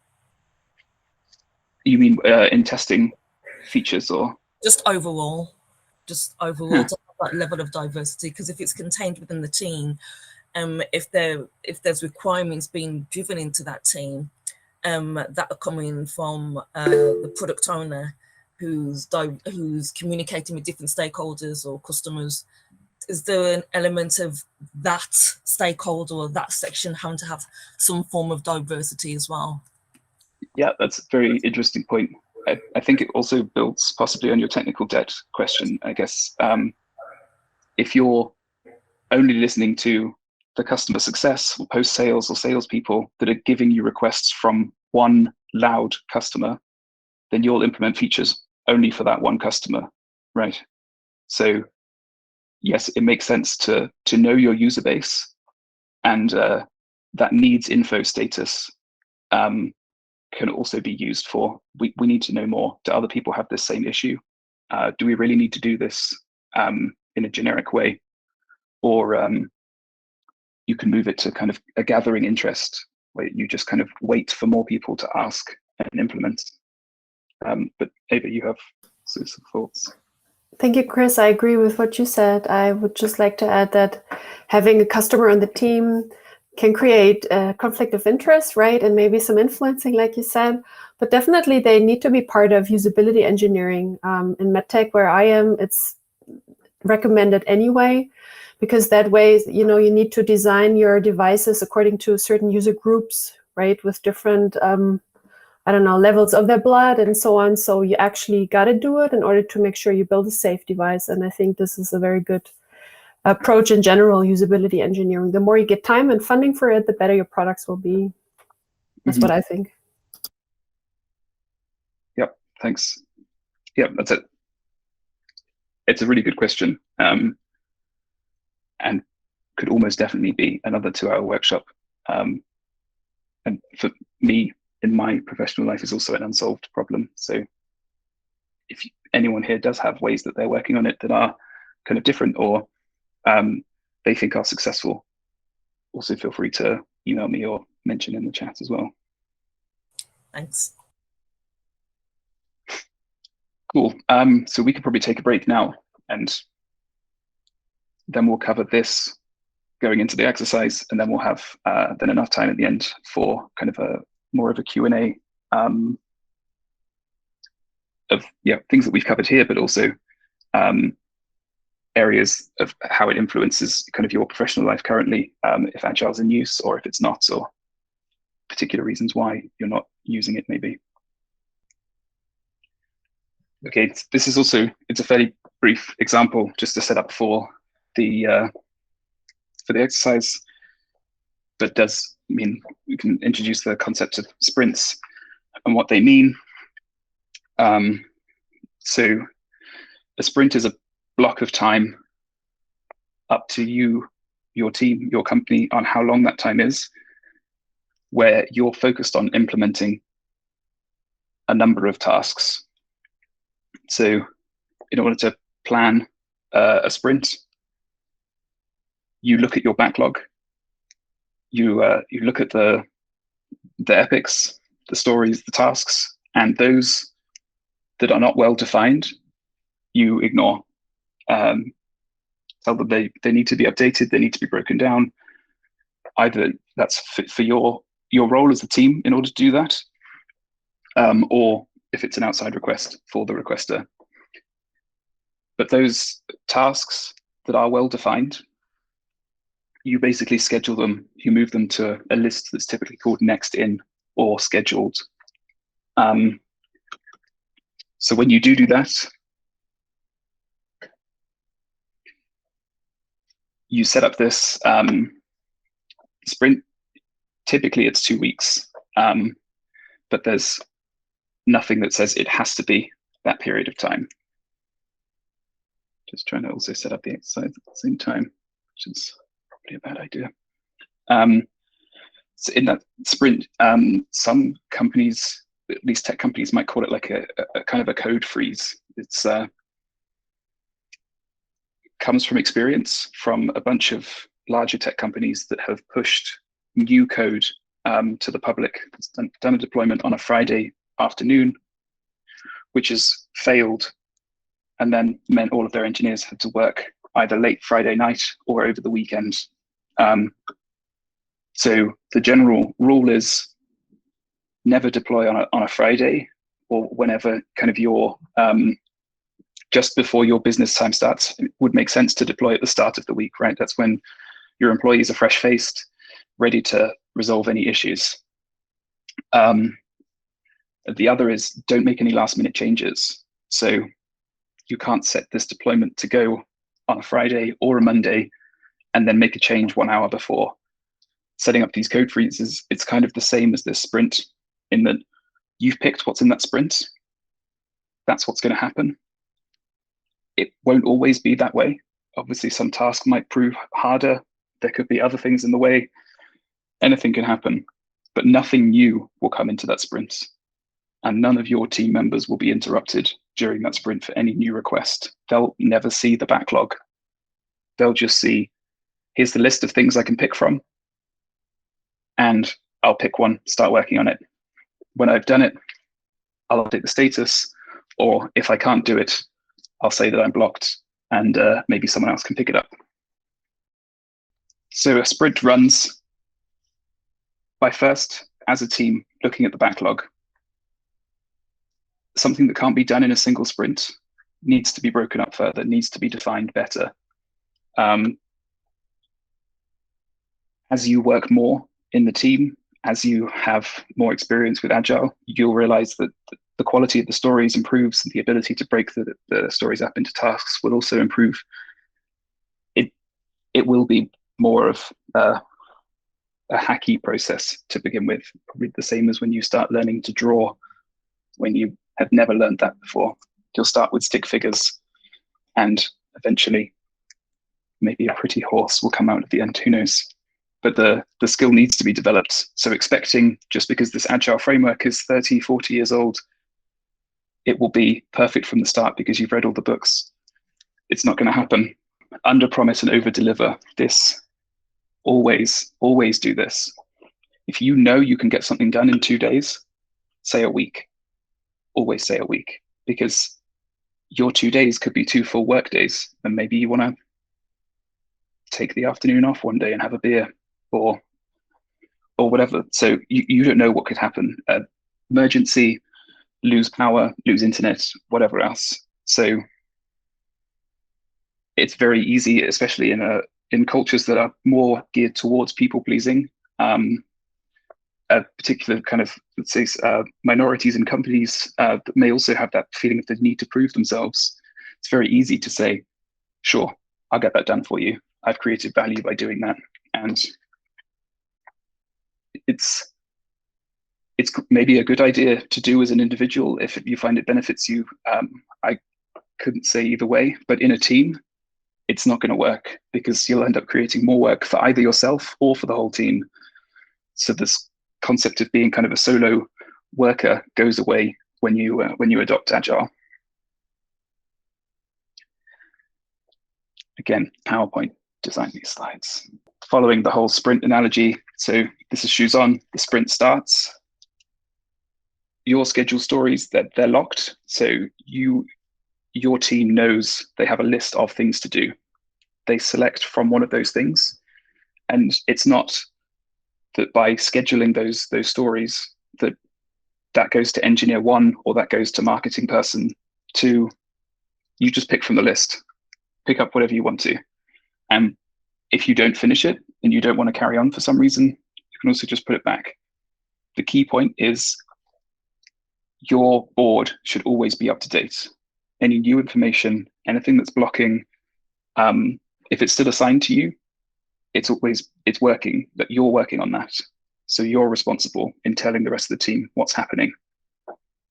You mean in testing features or? Just overall to have that level of diversity, because if it's contained within the team, if there's requirements being driven into that team that are coming from the product owner who's communicating with different stakeholders or customers, is there an element of that stakeholder or that section having to have some form of diversity as well? Yeah, that's a very interesting point. I think it also builds possibly on your technical debt question, I guess. If you're only listening to the customer success or post-sales or salespeople that are giving you requests from one loud customer, then you'll implement features only for that one customer, right? So yes, it makes sense to know your user base, and that needs info status can also be used for, we need to know more. Do other people have this same issue? Do we really need to do this in a generic way? or you can move it to kind of a gathering interest where you just kind of wait for more people to ask and implement. But Ava, you have some thoughts. Thank you, Chris. I agree with what you said. I would just like to add that having a customer on the team can create a conflict of interest, right? And maybe some influencing, like you said, but definitely they need to be part of usability engineering. In MedTech, where I am, it's recommended anyway, because that way, you know, you need to design your devices according to certain user groups, right? With different, I don't know, levels of their blood and so on. So you actually got to do it in order to make sure you build a safe device. And I think this is a very good approach in general, usability engineering. The more you get time and funding for it, the better your products will be. That's what I think. Yep, thanks. Yep, that's it. It's a really good question, and could almost definitely be another 2-hour workshop. And for me, in my professional life, is also an unsolved problem. So if anyone here does have ways that they're working on it that are kind of different, or they think are successful, also feel free to email me or mention in the chat as well. Thanks. Cool. So we could probably take a break now, and then we'll cover this going into the exercise, and then we'll have then enough time at the end for kind of a more of a Q&A of things that we've covered here, but also areas of how it influences kind of your professional life currently, if Agile's in use or if it's not, or particular reasons why you're not using it maybe. Okay, this is also, it's a fairly brief example just to set up for the exercise, but does mean we can introduce the concept of sprints and what they mean. So a sprint is a block of time up to you, your team, your company, on how long that time is, where you're focused on implementing a number of tasks. So in order to plan a sprint, you look at your backlog, you look at the epics, the stories, the tasks, and those that are not well defined, you ignore. Tell them they need to be updated, they need to be broken down. Either that's for your role as a team in order to do that, or if it's an outside request for the requester. But those tasks that are well defined, you basically schedule them, you move them to a list that's typically called next in or scheduled. So when you do that, you set up this sprint. Typically it's 2 weeks, but there's nothing that says it has to be that period of time. Just trying to also set up the exercise at the same time, which is probably a bad idea. So in that sprint, some companies, at least tech companies, might call it like a kind of a code freeze. It's comes from experience from a bunch of larger tech companies that have pushed new code to the public. It's done a deployment on a Friday afternoon, which has failed, and then meant all of their engineers had to work either late Friday night or over the weekend. So the general rule is never deploy on a Friday, or whenever kind of your just before your business time starts. It would make sense to deploy at the start of the week, right? That's when your employees are fresh-faced, ready to resolve any issues. The other is don't make any last-minute changes. So you can't set this deployment to go on a Friday or a Monday and then make a change 1 hour before. Setting up these code freezes, it's kind of the same as this sprint, in that you've picked what's in that sprint. That's what's going to happen. It won't always be that way. Obviously, some tasks might prove harder. There could be other things in the way. Anything can happen, but nothing new will come into that sprint. And none of your team members will be interrupted during that sprint for any new request. They'll never see the backlog. They'll just see here's the list of things I can pick from, and I'll pick one, start working on it. When I've done it, I'll update the status, or if I can't do it, I'll say that I'm blocked, and maybe someone else can pick it up. So a sprint runs by first, as a team, looking at the backlog. Something that can't be done in a single sprint needs to be broken up further, needs to be defined better. As you work more in the team, as you have more experience with Agile, you'll realize that the quality of the stories improves, and the ability to break the stories up into tasks will also improve. It will be more of a hacky process to begin with, probably the same as when you start learning to draw, when you have never learned that before. You'll start with stick figures, and eventually maybe a pretty horse will come out at the end, who knows? But the skill needs to be developed. So expecting, just because this Agile framework is 30, 40 years old, it will be perfect from the start because you've read all the books. It's not going to happen. Under promise and over deliver. This, always do this. If you know you can get something done in 2 days, say a week. Always say a week, because your 2 days could be 2 full work days, and maybe you want to take the afternoon off one day and have a beer, or whatever. So you don't know what could happen. Emergency, lose power, lose internet, whatever else. So it's very easy, especially in cultures that are more geared towards people pleasing. A particular kind of, let's say, minorities in companies that may also have that feeling of the need to prove themselves. It's very easy to say, sure, I'll get that done for you. I've created value by doing that. And it's maybe a good idea to do as an individual if you find it benefits you. I couldn't say either way, but in a team, it's not going to work, because you'll end up creating more work for either yourself or for the whole team. So this concept of being kind of a solo worker goes away when you adopt Agile. Again, PowerPoint design these slides. Following the whole sprint analogy, so this is shoes on, the sprint starts. Your schedule stories, they're locked, so your team knows they have a list of things to do. They select from one of those things, and it's not that by scheduling those stories that goes to engineer 1 or that goes to marketing person 2. You just pick from the list, pick up whatever you want to. And if you don't finish it and you don't want to carry on for some reason, you can also just put it back. The key point is your board should always be up to date. Any new information, anything that's blocking, if it's still assigned to you, it's working, that you're working on that. So you're responsible in telling the rest of the team what's happening.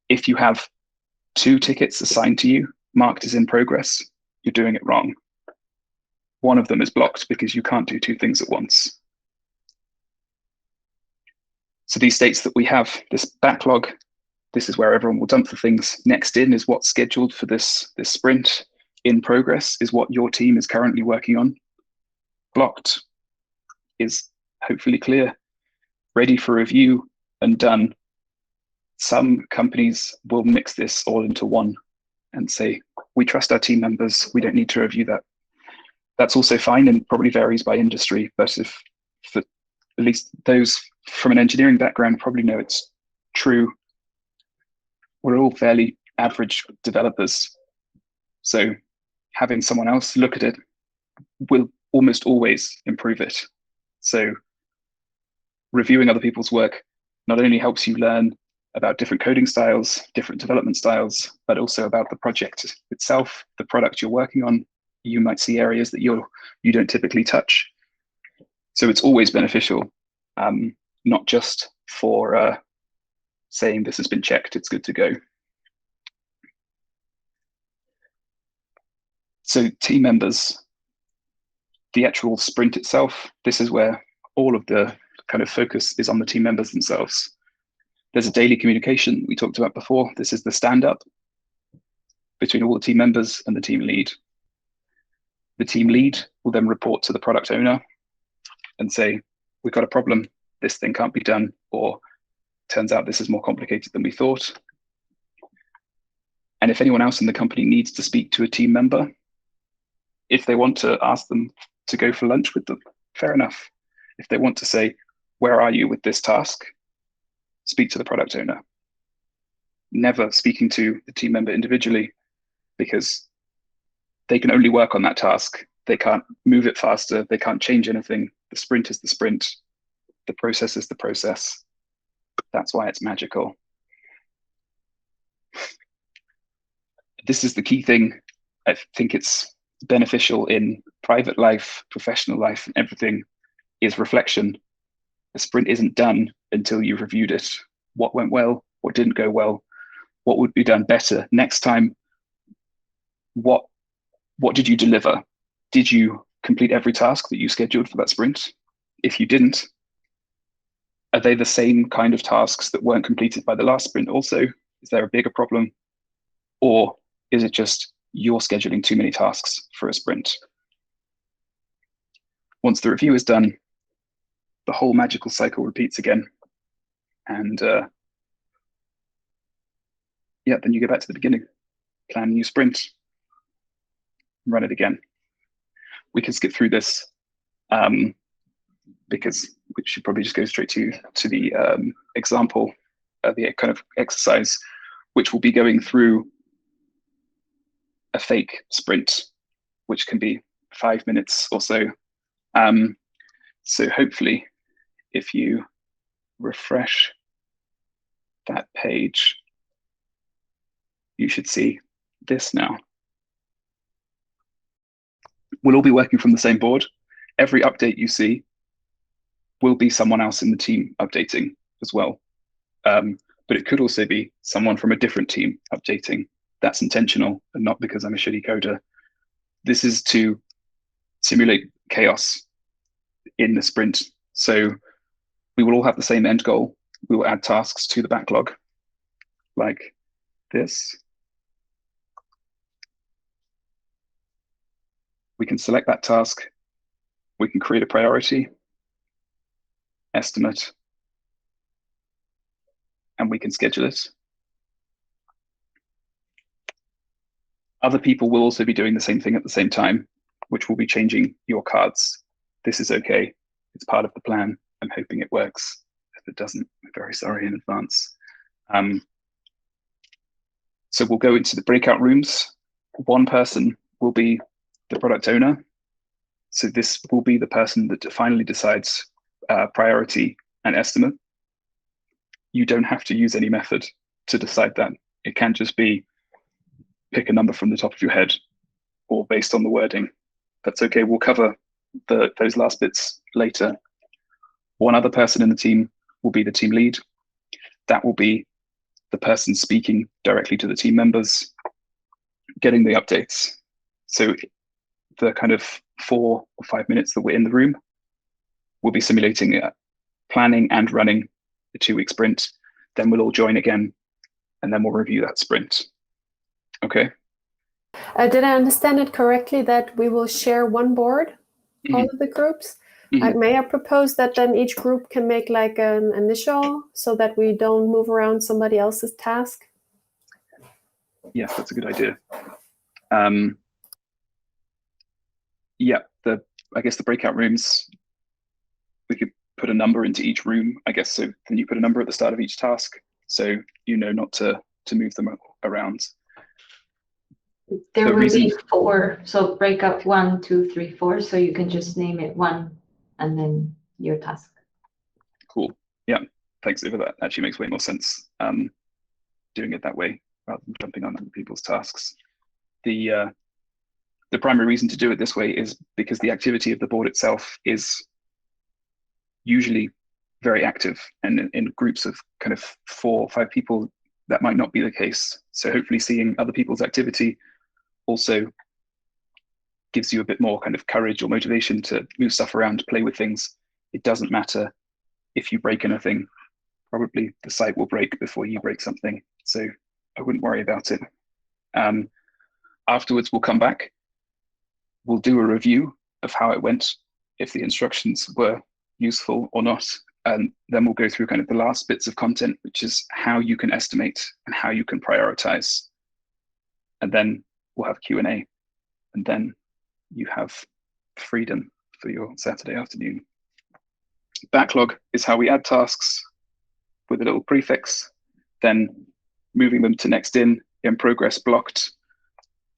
If you have 2 tickets assigned to you, marked as in progress, you're doing it wrong. One of them is blocked because you can't do 2 things at once. So these states that we have, this backlog, this is where everyone will dump the things. Next in is what's scheduled for this sprint. In progress is what your team is currently working on. Blocked is hopefully clear, ready for review and done. Some companies will mix this all into one and say, we trust our team members, we don't need to review that. That's also fine and probably varies by industry, but if for at least those from an engineering background probably know it's true. We're all fairly average developers. So having someone else look at it will almost always improve it. So reviewing other people's work not only helps you learn about different coding styles, different development styles, but also about the project itself, the product you're working on. You might see areas that you don't typically touch. So it's always beneficial, not just for saying this has been checked, it's good to go. So team members, the actual sprint itself, this is where all of the kind of focus is on the team members themselves. There's a daily communication we talked about before. This is the stand-up between all the team members and the team lead. The team lead will then report to the product owner and say, we've got a problem, this thing can't be done, or turns out this is more complicated than we thought. And if anyone else in the company needs to speak to a team member, if they want to ask them to go for lunch with them, fair enough. If they want to say, where are you with this task? Speak to the product owner. Never speaking to the team member individually, because they can only work on that task. They can't move it faster. They can't change anything. The sprint is the sprint. The process is the process. That's why it's magical. This is the key thing. I think it's beneficial in private life, professional life, and everything, is reflection. The sprint isn't done until you've reviewed it. What went well? What didn't go well? What would be done better next time? What did you deliver? Did you complete every task that you scheduled for that sprint? If you didn't, are they the same kind of tasks that weren't completed by the last sprint also? Is there a bigger problem? Or is it just you're scheduling too many tasks for a sprint? Once the review is done, the whole magical cycle repeats again. And yeah, then you go back to the beginning, plan a new sprint, run it again. We can skip through this because we should probably just go straight to the example, the kind of exercise, which will be going through a fake sprint, which can be 5 minutes or so. So hopefully, if you refresh that page, you should see this now. We'll all be working from the same board. Every update you see will be someone else in the team updating as well. But it could also be someone from a different team updating. That's intentional and not because I'm a shitty coder. This is to simulate chaos in the sprint. So we will all have the same end goal. We will add tasks to the backlog like this. We can select that task. We can create a priority, estimate, and we can schedule it. Other people will also be doing the same thing at the same time, which will be changing your cards. This is okay. It's part of the plan. I'm hoping it works. If it doesn't, I'm very sorry in advance. So we'll go into the breakout rooms. One person will be the product owner. So this will be the person that finally decides priority and estimate. You don't have to use any method to decide that. It can just be pick a number from the top of your head or based on the wording. That's okay. We'll cover those last bits later. One other person in the team will be the team lead. That will be the person speaking directly to the team members, getting the updates. So the kind of 4 or 5 minutes that we're in the room, we'll be simulating planning and running the 2-week sprint. Then we'll all join again, and then we'll review that sprint. Okay. Did I understand it correctly that we will share one board, all of the groups? May I propose that then each group can make like an initial so that we don't move around somebody else's task? Yes, that's a good idea. Yeah, I guess the breakout rooms, we could put a number into each room, I guess. So then you put a number at the start of each task, so you know not to move them around. There will be 4, so breakout 1, 2, 3, 4. So you can just name it 1 and then your task. Cool. Yeah, thanks for that. Actually makes way more sense doing it that way rather than jumping on other people's tasks. The primary reason to do it this way is because the activity of the board itself is usually very active, and in groups of kind of 4 or 5 people, that might not be the case. So hopefully seeing other people's activity also gives you a bit more kind of courage or motivation to move stuff around, play with things. It doesn't matter if you break anything. Probably the site will break before you break something. So I wouldn't worry about it. Afterwards, we'll come back. We'll do a review of how it went. If the instructions were useful or not. And then we'll go through kind of the last bits of content, which is how you can estimate and how you can prioritize. And then we'll have Q&A, and then you have freedom for your Saturday afternoon. Backlog is how we add tasks with a little prefix, then moving them to next in progress blocked.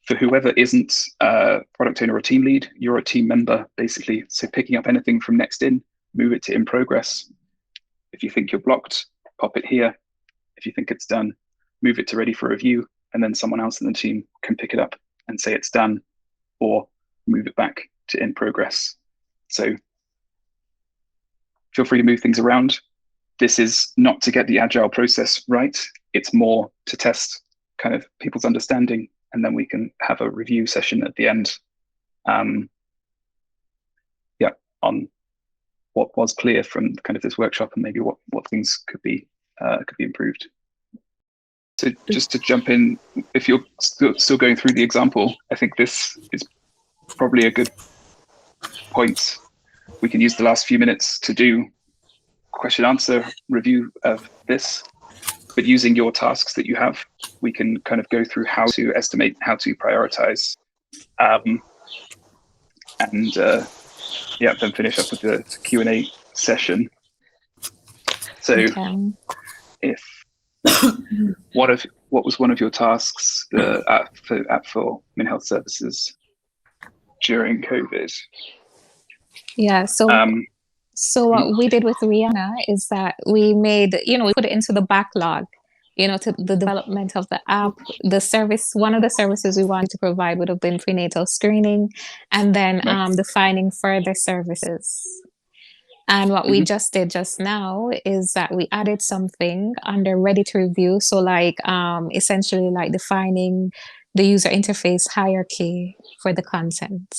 For whoever isn't a product owner or team lead, you're a team member, basically. So picking up anything from next in, move it to in progress. If you think you're blocked, pop it here. If you think it's done, move it to ready for review, and then someone else in the team can pick it up and say it's done, or move it back to in progress. So feel free to move things around. This is not to get the agile process right. It's more to test kind of people's understanding, and then we can have a review session at the end. On what was clear from kind of this workshop, and maybe what things could be improved. So just to jump in, if you're still going through the example, I think this is probably a good point. We can use the last few minutes to do question answer review of this, but using your tasks that you have, we can kind of go through how to estimate, how to prioritize, then finish up with the Q&A session. So if what was one of your tasks, the app for Health Services during COVID? Yeah, so what we did with Rihanna is that we made, we put it into the backlog, to the development of the app. The service, one of the services we wanted to provide would have been prenatal screening, and then defining further services. And what we just did just now is that we added something under ready to review. So like essentially like defining the user interface hierarchy for the content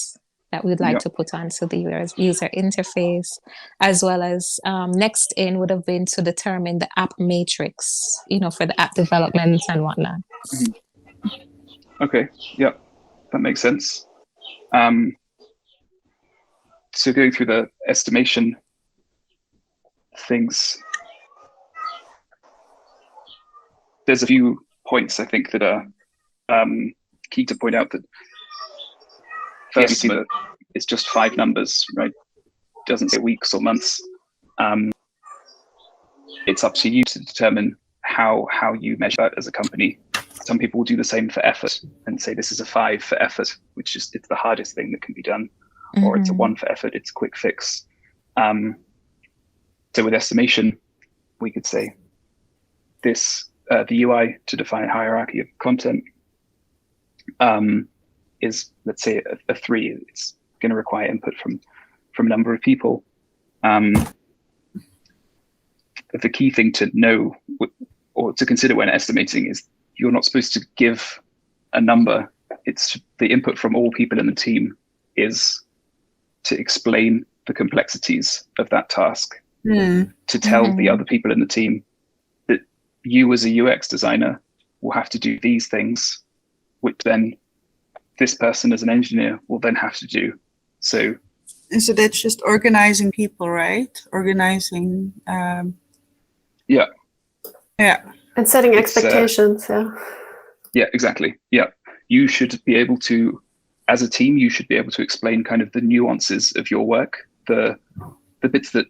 that we'd like to put onto the user interface, as well as next in would have been to determine the app matrix, for the app development and whatnot. Okay, yeah, that makes sense. So going through the estimation things, there's a few points I think that are key to point out. That first, it's just 5 numbers, right? Doesn't say weeks or months. It's up to you to determine how you measure that as a company. Some people will do the same for effort and say this is a 5 for effort, which is it's the hardest thing that can be done, or it's a 1 for effort, it's a quick fix. So with estimation, we could say this, the UI to define a hierarchy of content is, let's say, a 3. It's going to require input from a number of people. The key thing to know or to consider when estimating is you're not supposed to give a number. It's the input from all people in the team is to explain the complexities of that task, to tell the other people in the team that you as a UX designer will have to do these things, which then this person as an engineer will then have to do. So that's just organizing people, right? Organizing. Yeah. And setting expectations. Yeah, exactly. Yeah. You should be able to, as a team, you should be able to explain kind of the nuances of your work, the bits that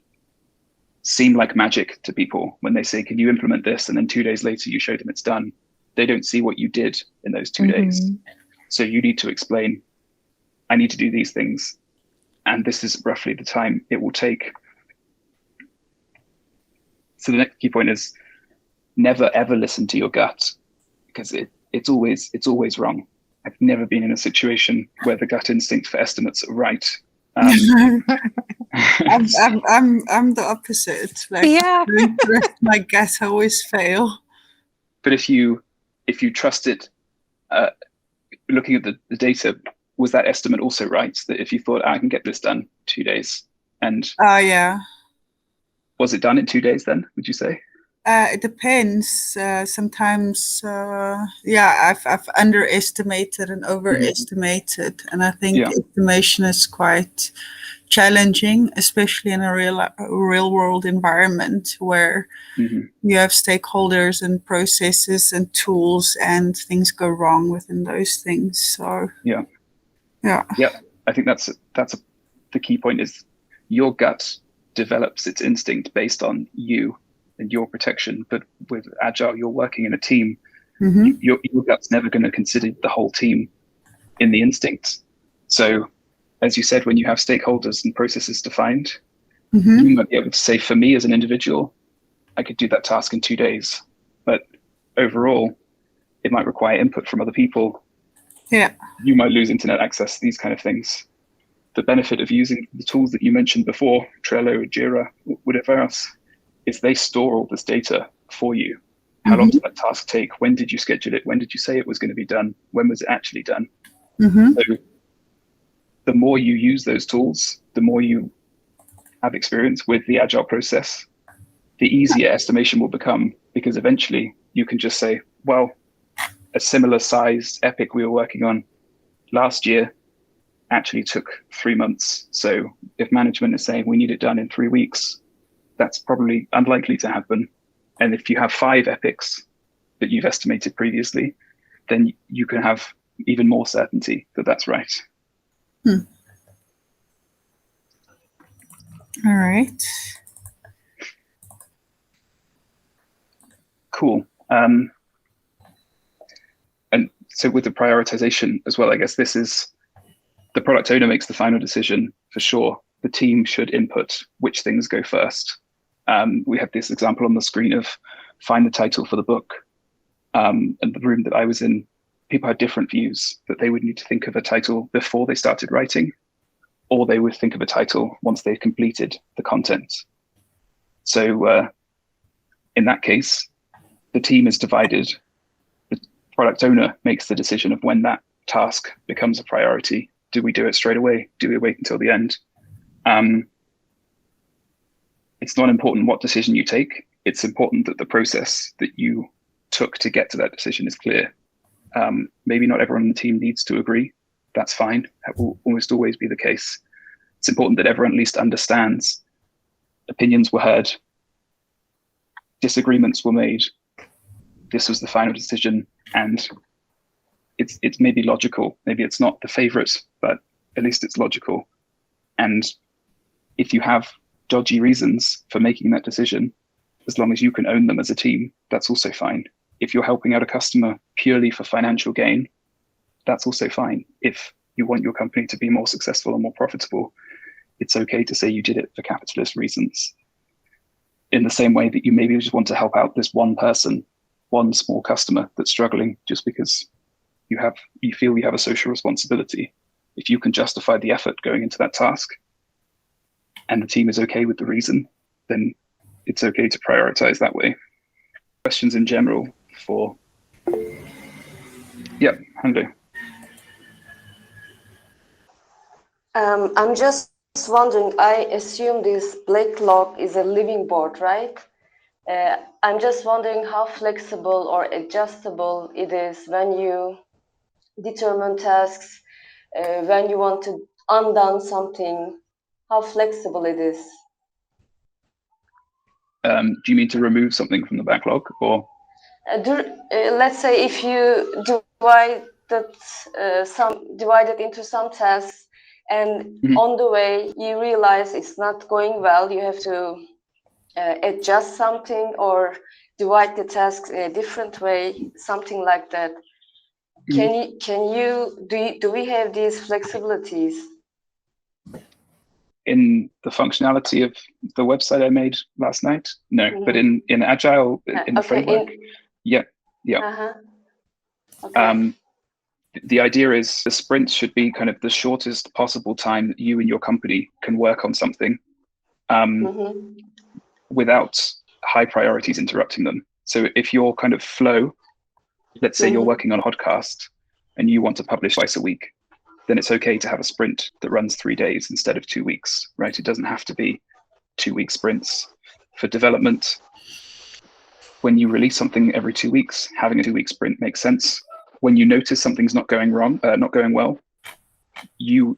seem like magic to people when they say, can you implement this? And then 2 days later, you show them it's done. They don't see what you did in those 2 days. So you need to explain, I need to do these things, and this is roughly the time it will take. So the next key point is never ever listen to your gut, because it's always wrong. I've never been in a situation where the gut instinct for estimates are right. I'm the opposite. My gut always fail. But if you trust it, looking at the data, was that estimate also right? That if you thought I can get this done 2 days, and yeah, was it done in 2 days? Then would you say? It depends. Sometimes, yeah, I've underestimated and overestimated, and I think estimation is quite challenging, especially in a real world environment where you have stakeholders and processes and tools, and things go wrong within those things. So yeah. I think that's the key point is your gut develops its instinct based on you and your protection. But with Agile, you're working in a team. Your gut's never going to consider the whole team in the instinct. So, as you said, when you have stakeholders and processes defined, you might be able to say, for me as an individual, I could do that task in 2 days. But overall, it might require input from other people. Yeah. You might lose internet access, these kind of things. The benefit of using the tools that you mentioned before, Trello, Jira, whatever else, is they store all this data for you. How long did that task take? When did you schedule it? When did you say it was going to be done? When was it actually done? So the more you use those tools, the more you have experience with the Agile process, the easier estimation will become, because eventually you can just say, well, a similar sized epic we were working on last year actually took 3 months. So if management is saying we need it done in 3 weeks, that's probably unlikely to happen. And if you have 5 epics that you've estimated previously, then you can have even more certainty that that's right. All right. Cool. And so with the prioritization as well, I guess this is the product owner makes the final decision for sure. The team should input which things go first. We have this example on the screen of find the title for the book. And the room that I was in, people had different views that they would need to think of a title before they started writing, or they would think of a title once they've completed the content. So in that case, the team is divided. The product owner makes the decision of when that task becomes a priority. Do we do it straight away? Do we wait until the end? It's not important what decision you take. It's important that the process that you took to get to that decision is clear. Maybe not everyone on the team needs to agree. That's fine. That will almost always be the case. It's important that everyone at least understands opinions were heard, disagreements were made. This was the final decision, and it's maybe logical. Maybe it's not the favorite, but at least it's logical. And if you have dodgy reasons for making that decision, as long as you can own them as a team, that's also fine. If you're helping out a customer purely for financial gain, that's also fine. If you want your company to be more successful and more profitable, it's okay to say you did it for capitalist reasons. In the same way that you maybe just want to help out this one person, one small customer that's struggling just because you feel you have a social responsibility. If you can justify the effort going into that task and the team is okay with the reason, then it's okay to prioritize that way. Questions in general for, yeah, Hando. I'm just wondering, I assume this Backlog is a living board, right? I'm just wondering how flexible or adjustable it is when you determine tasks, when you want to undone something, how flexible it is. Do you mean to remove something from the backlog, or? Let's say if you divide it into some tasks, and on the way you realize it's not going well, you have to adjust something or divide the tasks in a different way, something like that. Do we have these flexibilities? In the functionality of the website I made last night? No, but in Agile, in the framework, yeah. Okay. The idea is the sprints should be kind of the shortest possible time that you and your company can work on something without high priorities interrupting them. So if your kind of flow, let's say you're working on a podcast and you want to publish twice a week, then it's okay to have a sprint that runs 3 days instead of 2 weeks, right? It doesn't have to be 2 week sprints. For development, when you release something every 2 weeks, having a 2-week sprint makes sense. When you notice something's not going well, you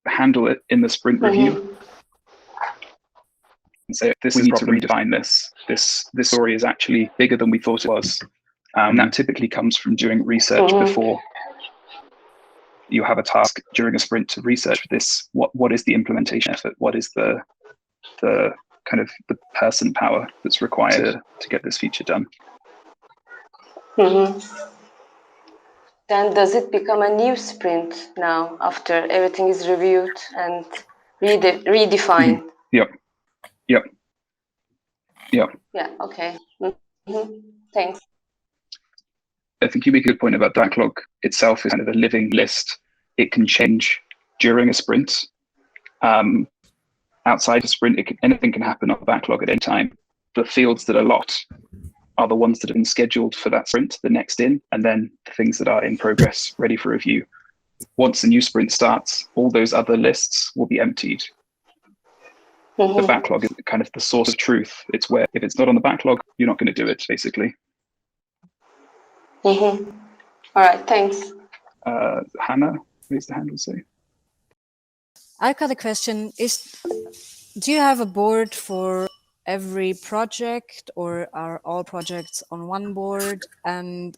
handle it in the sprint review and say, we need to redefine this. This story is actually bigger than we thought it was. And that typically comes from doing research before you have a task during a sprint to research this. What is the implementation effort? What is the kind of the person power that's required to get this feature done? Then does it become a new sprint now after everything is reviewed and redefined? Yep. Yeah, okay. Thanks. I think you make a good point about backlog itself is kind of a living list. It can change during a sprint. Outside a sprint, anything can happen on backlog at any time. The fields that are locked are the ones that have been scheduled for that sprint, the next in, and then the things that are in progress, ready for review. Once the new sprint starts, all those other lists will be emptied. The backlog is kind of the source of truth. It's where, if it's not on the backlog, you're not going to do it, basically. All right, thanks. Hannah raised the hand also. I've got a question. Do you have a board for every project, or are all projects on one board? And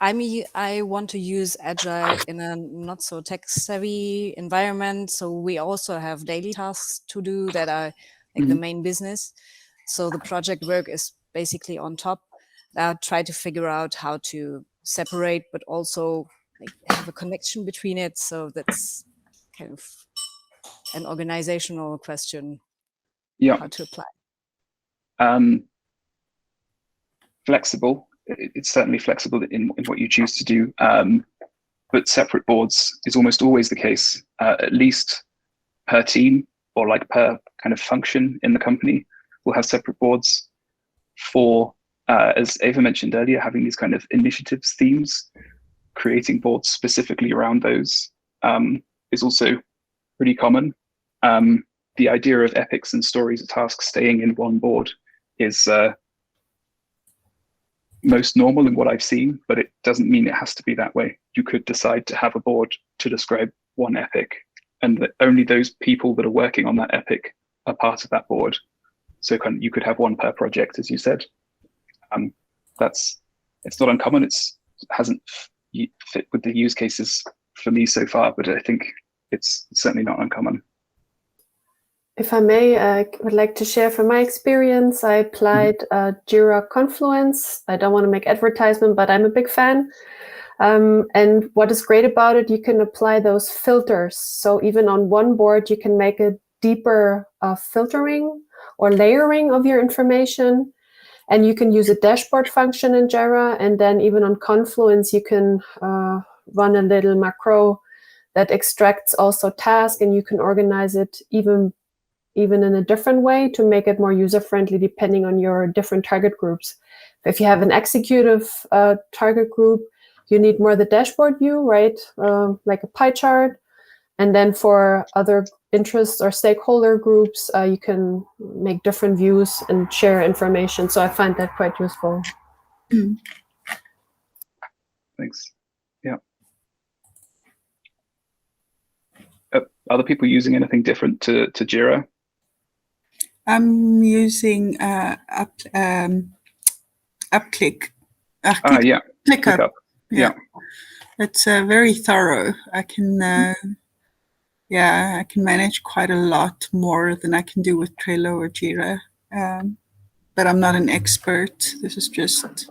I want to use Agile in a not so tech savvy environment. So we also have daily tasks to do that are like the main business. So the project work is basically on top. I try to figure out how to separate, but also like have a connection between it. So that's kind of an organizational question. Yeah. How to apply. Flexible. It's certainly flexible in what you choose to do, but separate boards is almost always the case, at least per team or like per kind of function in the company. We'll have separate boards for, as Eva mentioned earlier, having these kind of initiatives, themes, creating boards specifically around those is also pretty common. The idea of epics and stories of tasks staying in one board is most normal in what I've seen, but it doesn't mean it has to be that way. You could decide to have a board to describe one epic, and that only those people that are working on that epic are part of that board. So you could have one per project, as you said. It's not uncommon. It hasn't fit with the use cases for me so far, but I think it's certainly not uncommon. If I may, I would like to share from my experience. I applied Jira Confluence. I don't want to make advertisement, but I'm a big fan. And what is great about it, you can apply those filters. So even on one board, you can make a deeper filtering or layering of your information. And you can use a dashboard function in Jira. And then even on Confluence, you can run a little macro that extracts also tasks, and you can organize it even in a different way to make it more user-friendly depending on your different target groups. If you have an executive target group, you need more the dashboard view, right? Like a pie chart. And then for other interests or stakeholder groups, you can make different views and share information. So I find that quite useful. Thanks. Yeah. Other people using anything different to Jira? I'm using UpClick. ClickUp. Yeah. It's very thorough. I can manage quite a lot more than I can do with Trello or Jira. But I'm not an expert. This is just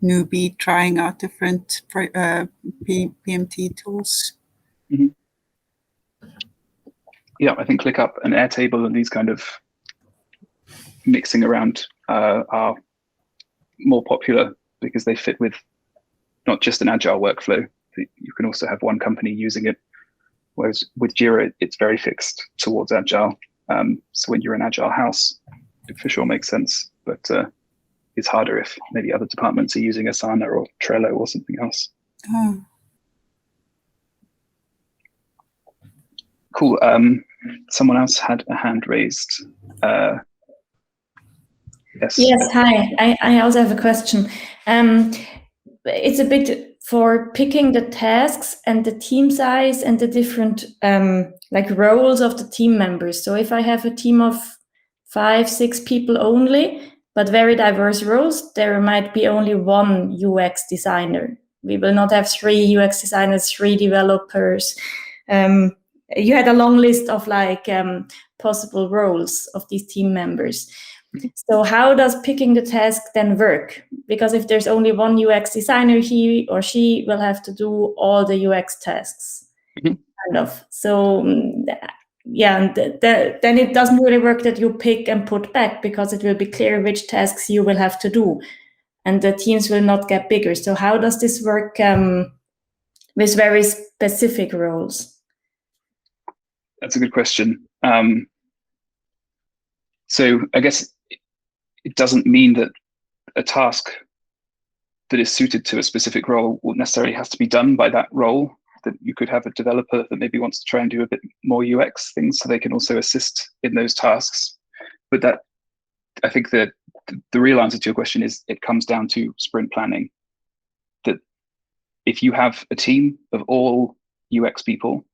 newbie trying out different PMT tools. Yeah, I think ClickUp and Airtable and these kind of mixing around are more popular because they fit with not just an agile workflow. You can also have one company using it, whereas with Jira, it's very fixed towards agile. So when you're an agile house, it for sure makes sense, but it's harder if maybe other departments are using Asana or Trello or something else. Oh. Cool. Someone else had a hand raised. Yes. Yes, hi. I also have a question. It's a bit for picking the tasks and the team size and the different like roles of the team members. So if I have a team of 5, 6 people only, but very diverse roles, there might be only one UX designer. We will not have 3 UX designers, 3 developers. You had a long list of like possible roles of these team members. So how does picking the task then work? Because if there's only one UX designer, he or she will have to do all the UX tasks, kind of. So yeah, then it doesn't really work that you pick and put back, because it will be clear which tasks you will have to do, and the teams will not get bigger. So how does this work with very specific roles? That's a good question. So I guess it doesn't mean that a task that is suited to a specific role will necessarily have to be done by that role. That you could have a developer that maybe wants to try and do a bit more UX things, so they can also assist in those tasks. But that, I think that the real answer to your question is it comes down to sprint planning. That if you have a team of all UX people,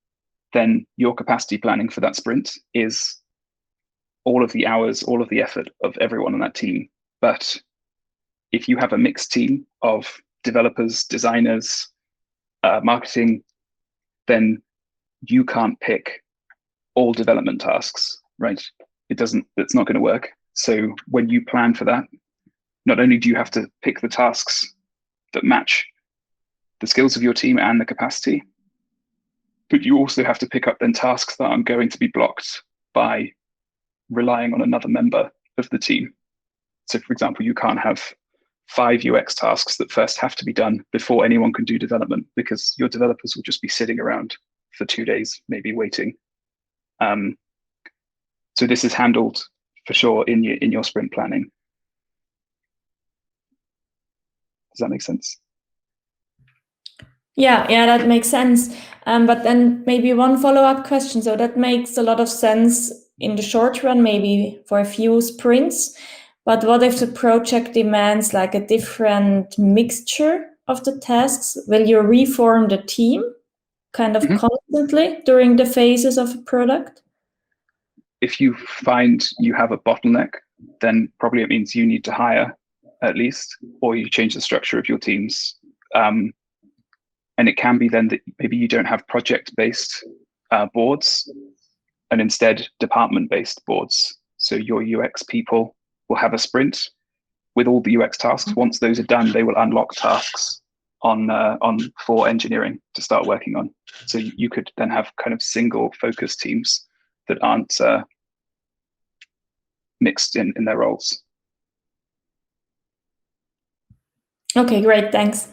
then your capacity planning for that sprint is all of the hours, all of the effort of everyone on that team. But if you have a mixed team of developers, designers, marketing, then you can't pick all development tasks, right? It's not going to work. So when you plan for that, not only do you have to pick the tasks that match the skills of your team and the capacity, but you also have to pick up then tasks that aren't going to be blocked by relying on another member of the team. So for example, you can't have 5 UX tasks that first have to be done before anyone can do development, because your developers will just be sitting around for 2 days, maybe waiting. So this is handled for sure in your sprint planning. Does that make sense? Yeah, that makes sense. But then maybe one follow-up question. So that makes a lot of sense in the short run, maybe for a few sprints. But what if the project demands like a different mixture of the tasks? Will you reform the team kind of constantly during the phases of a product? If you find you have a bottleneck, then probably it means you need to hire at least, or you change the structure of your teams. And it can be then that maybe you don't have project-based boards, and instead department-based boards. So your UX people will have a sprint with all the UX tasks. Once those are done, they will unlock tasks for engineering to start working on. So you could then have kind of single focus teams that aren't mixed in their roles. Okay, great, thanks.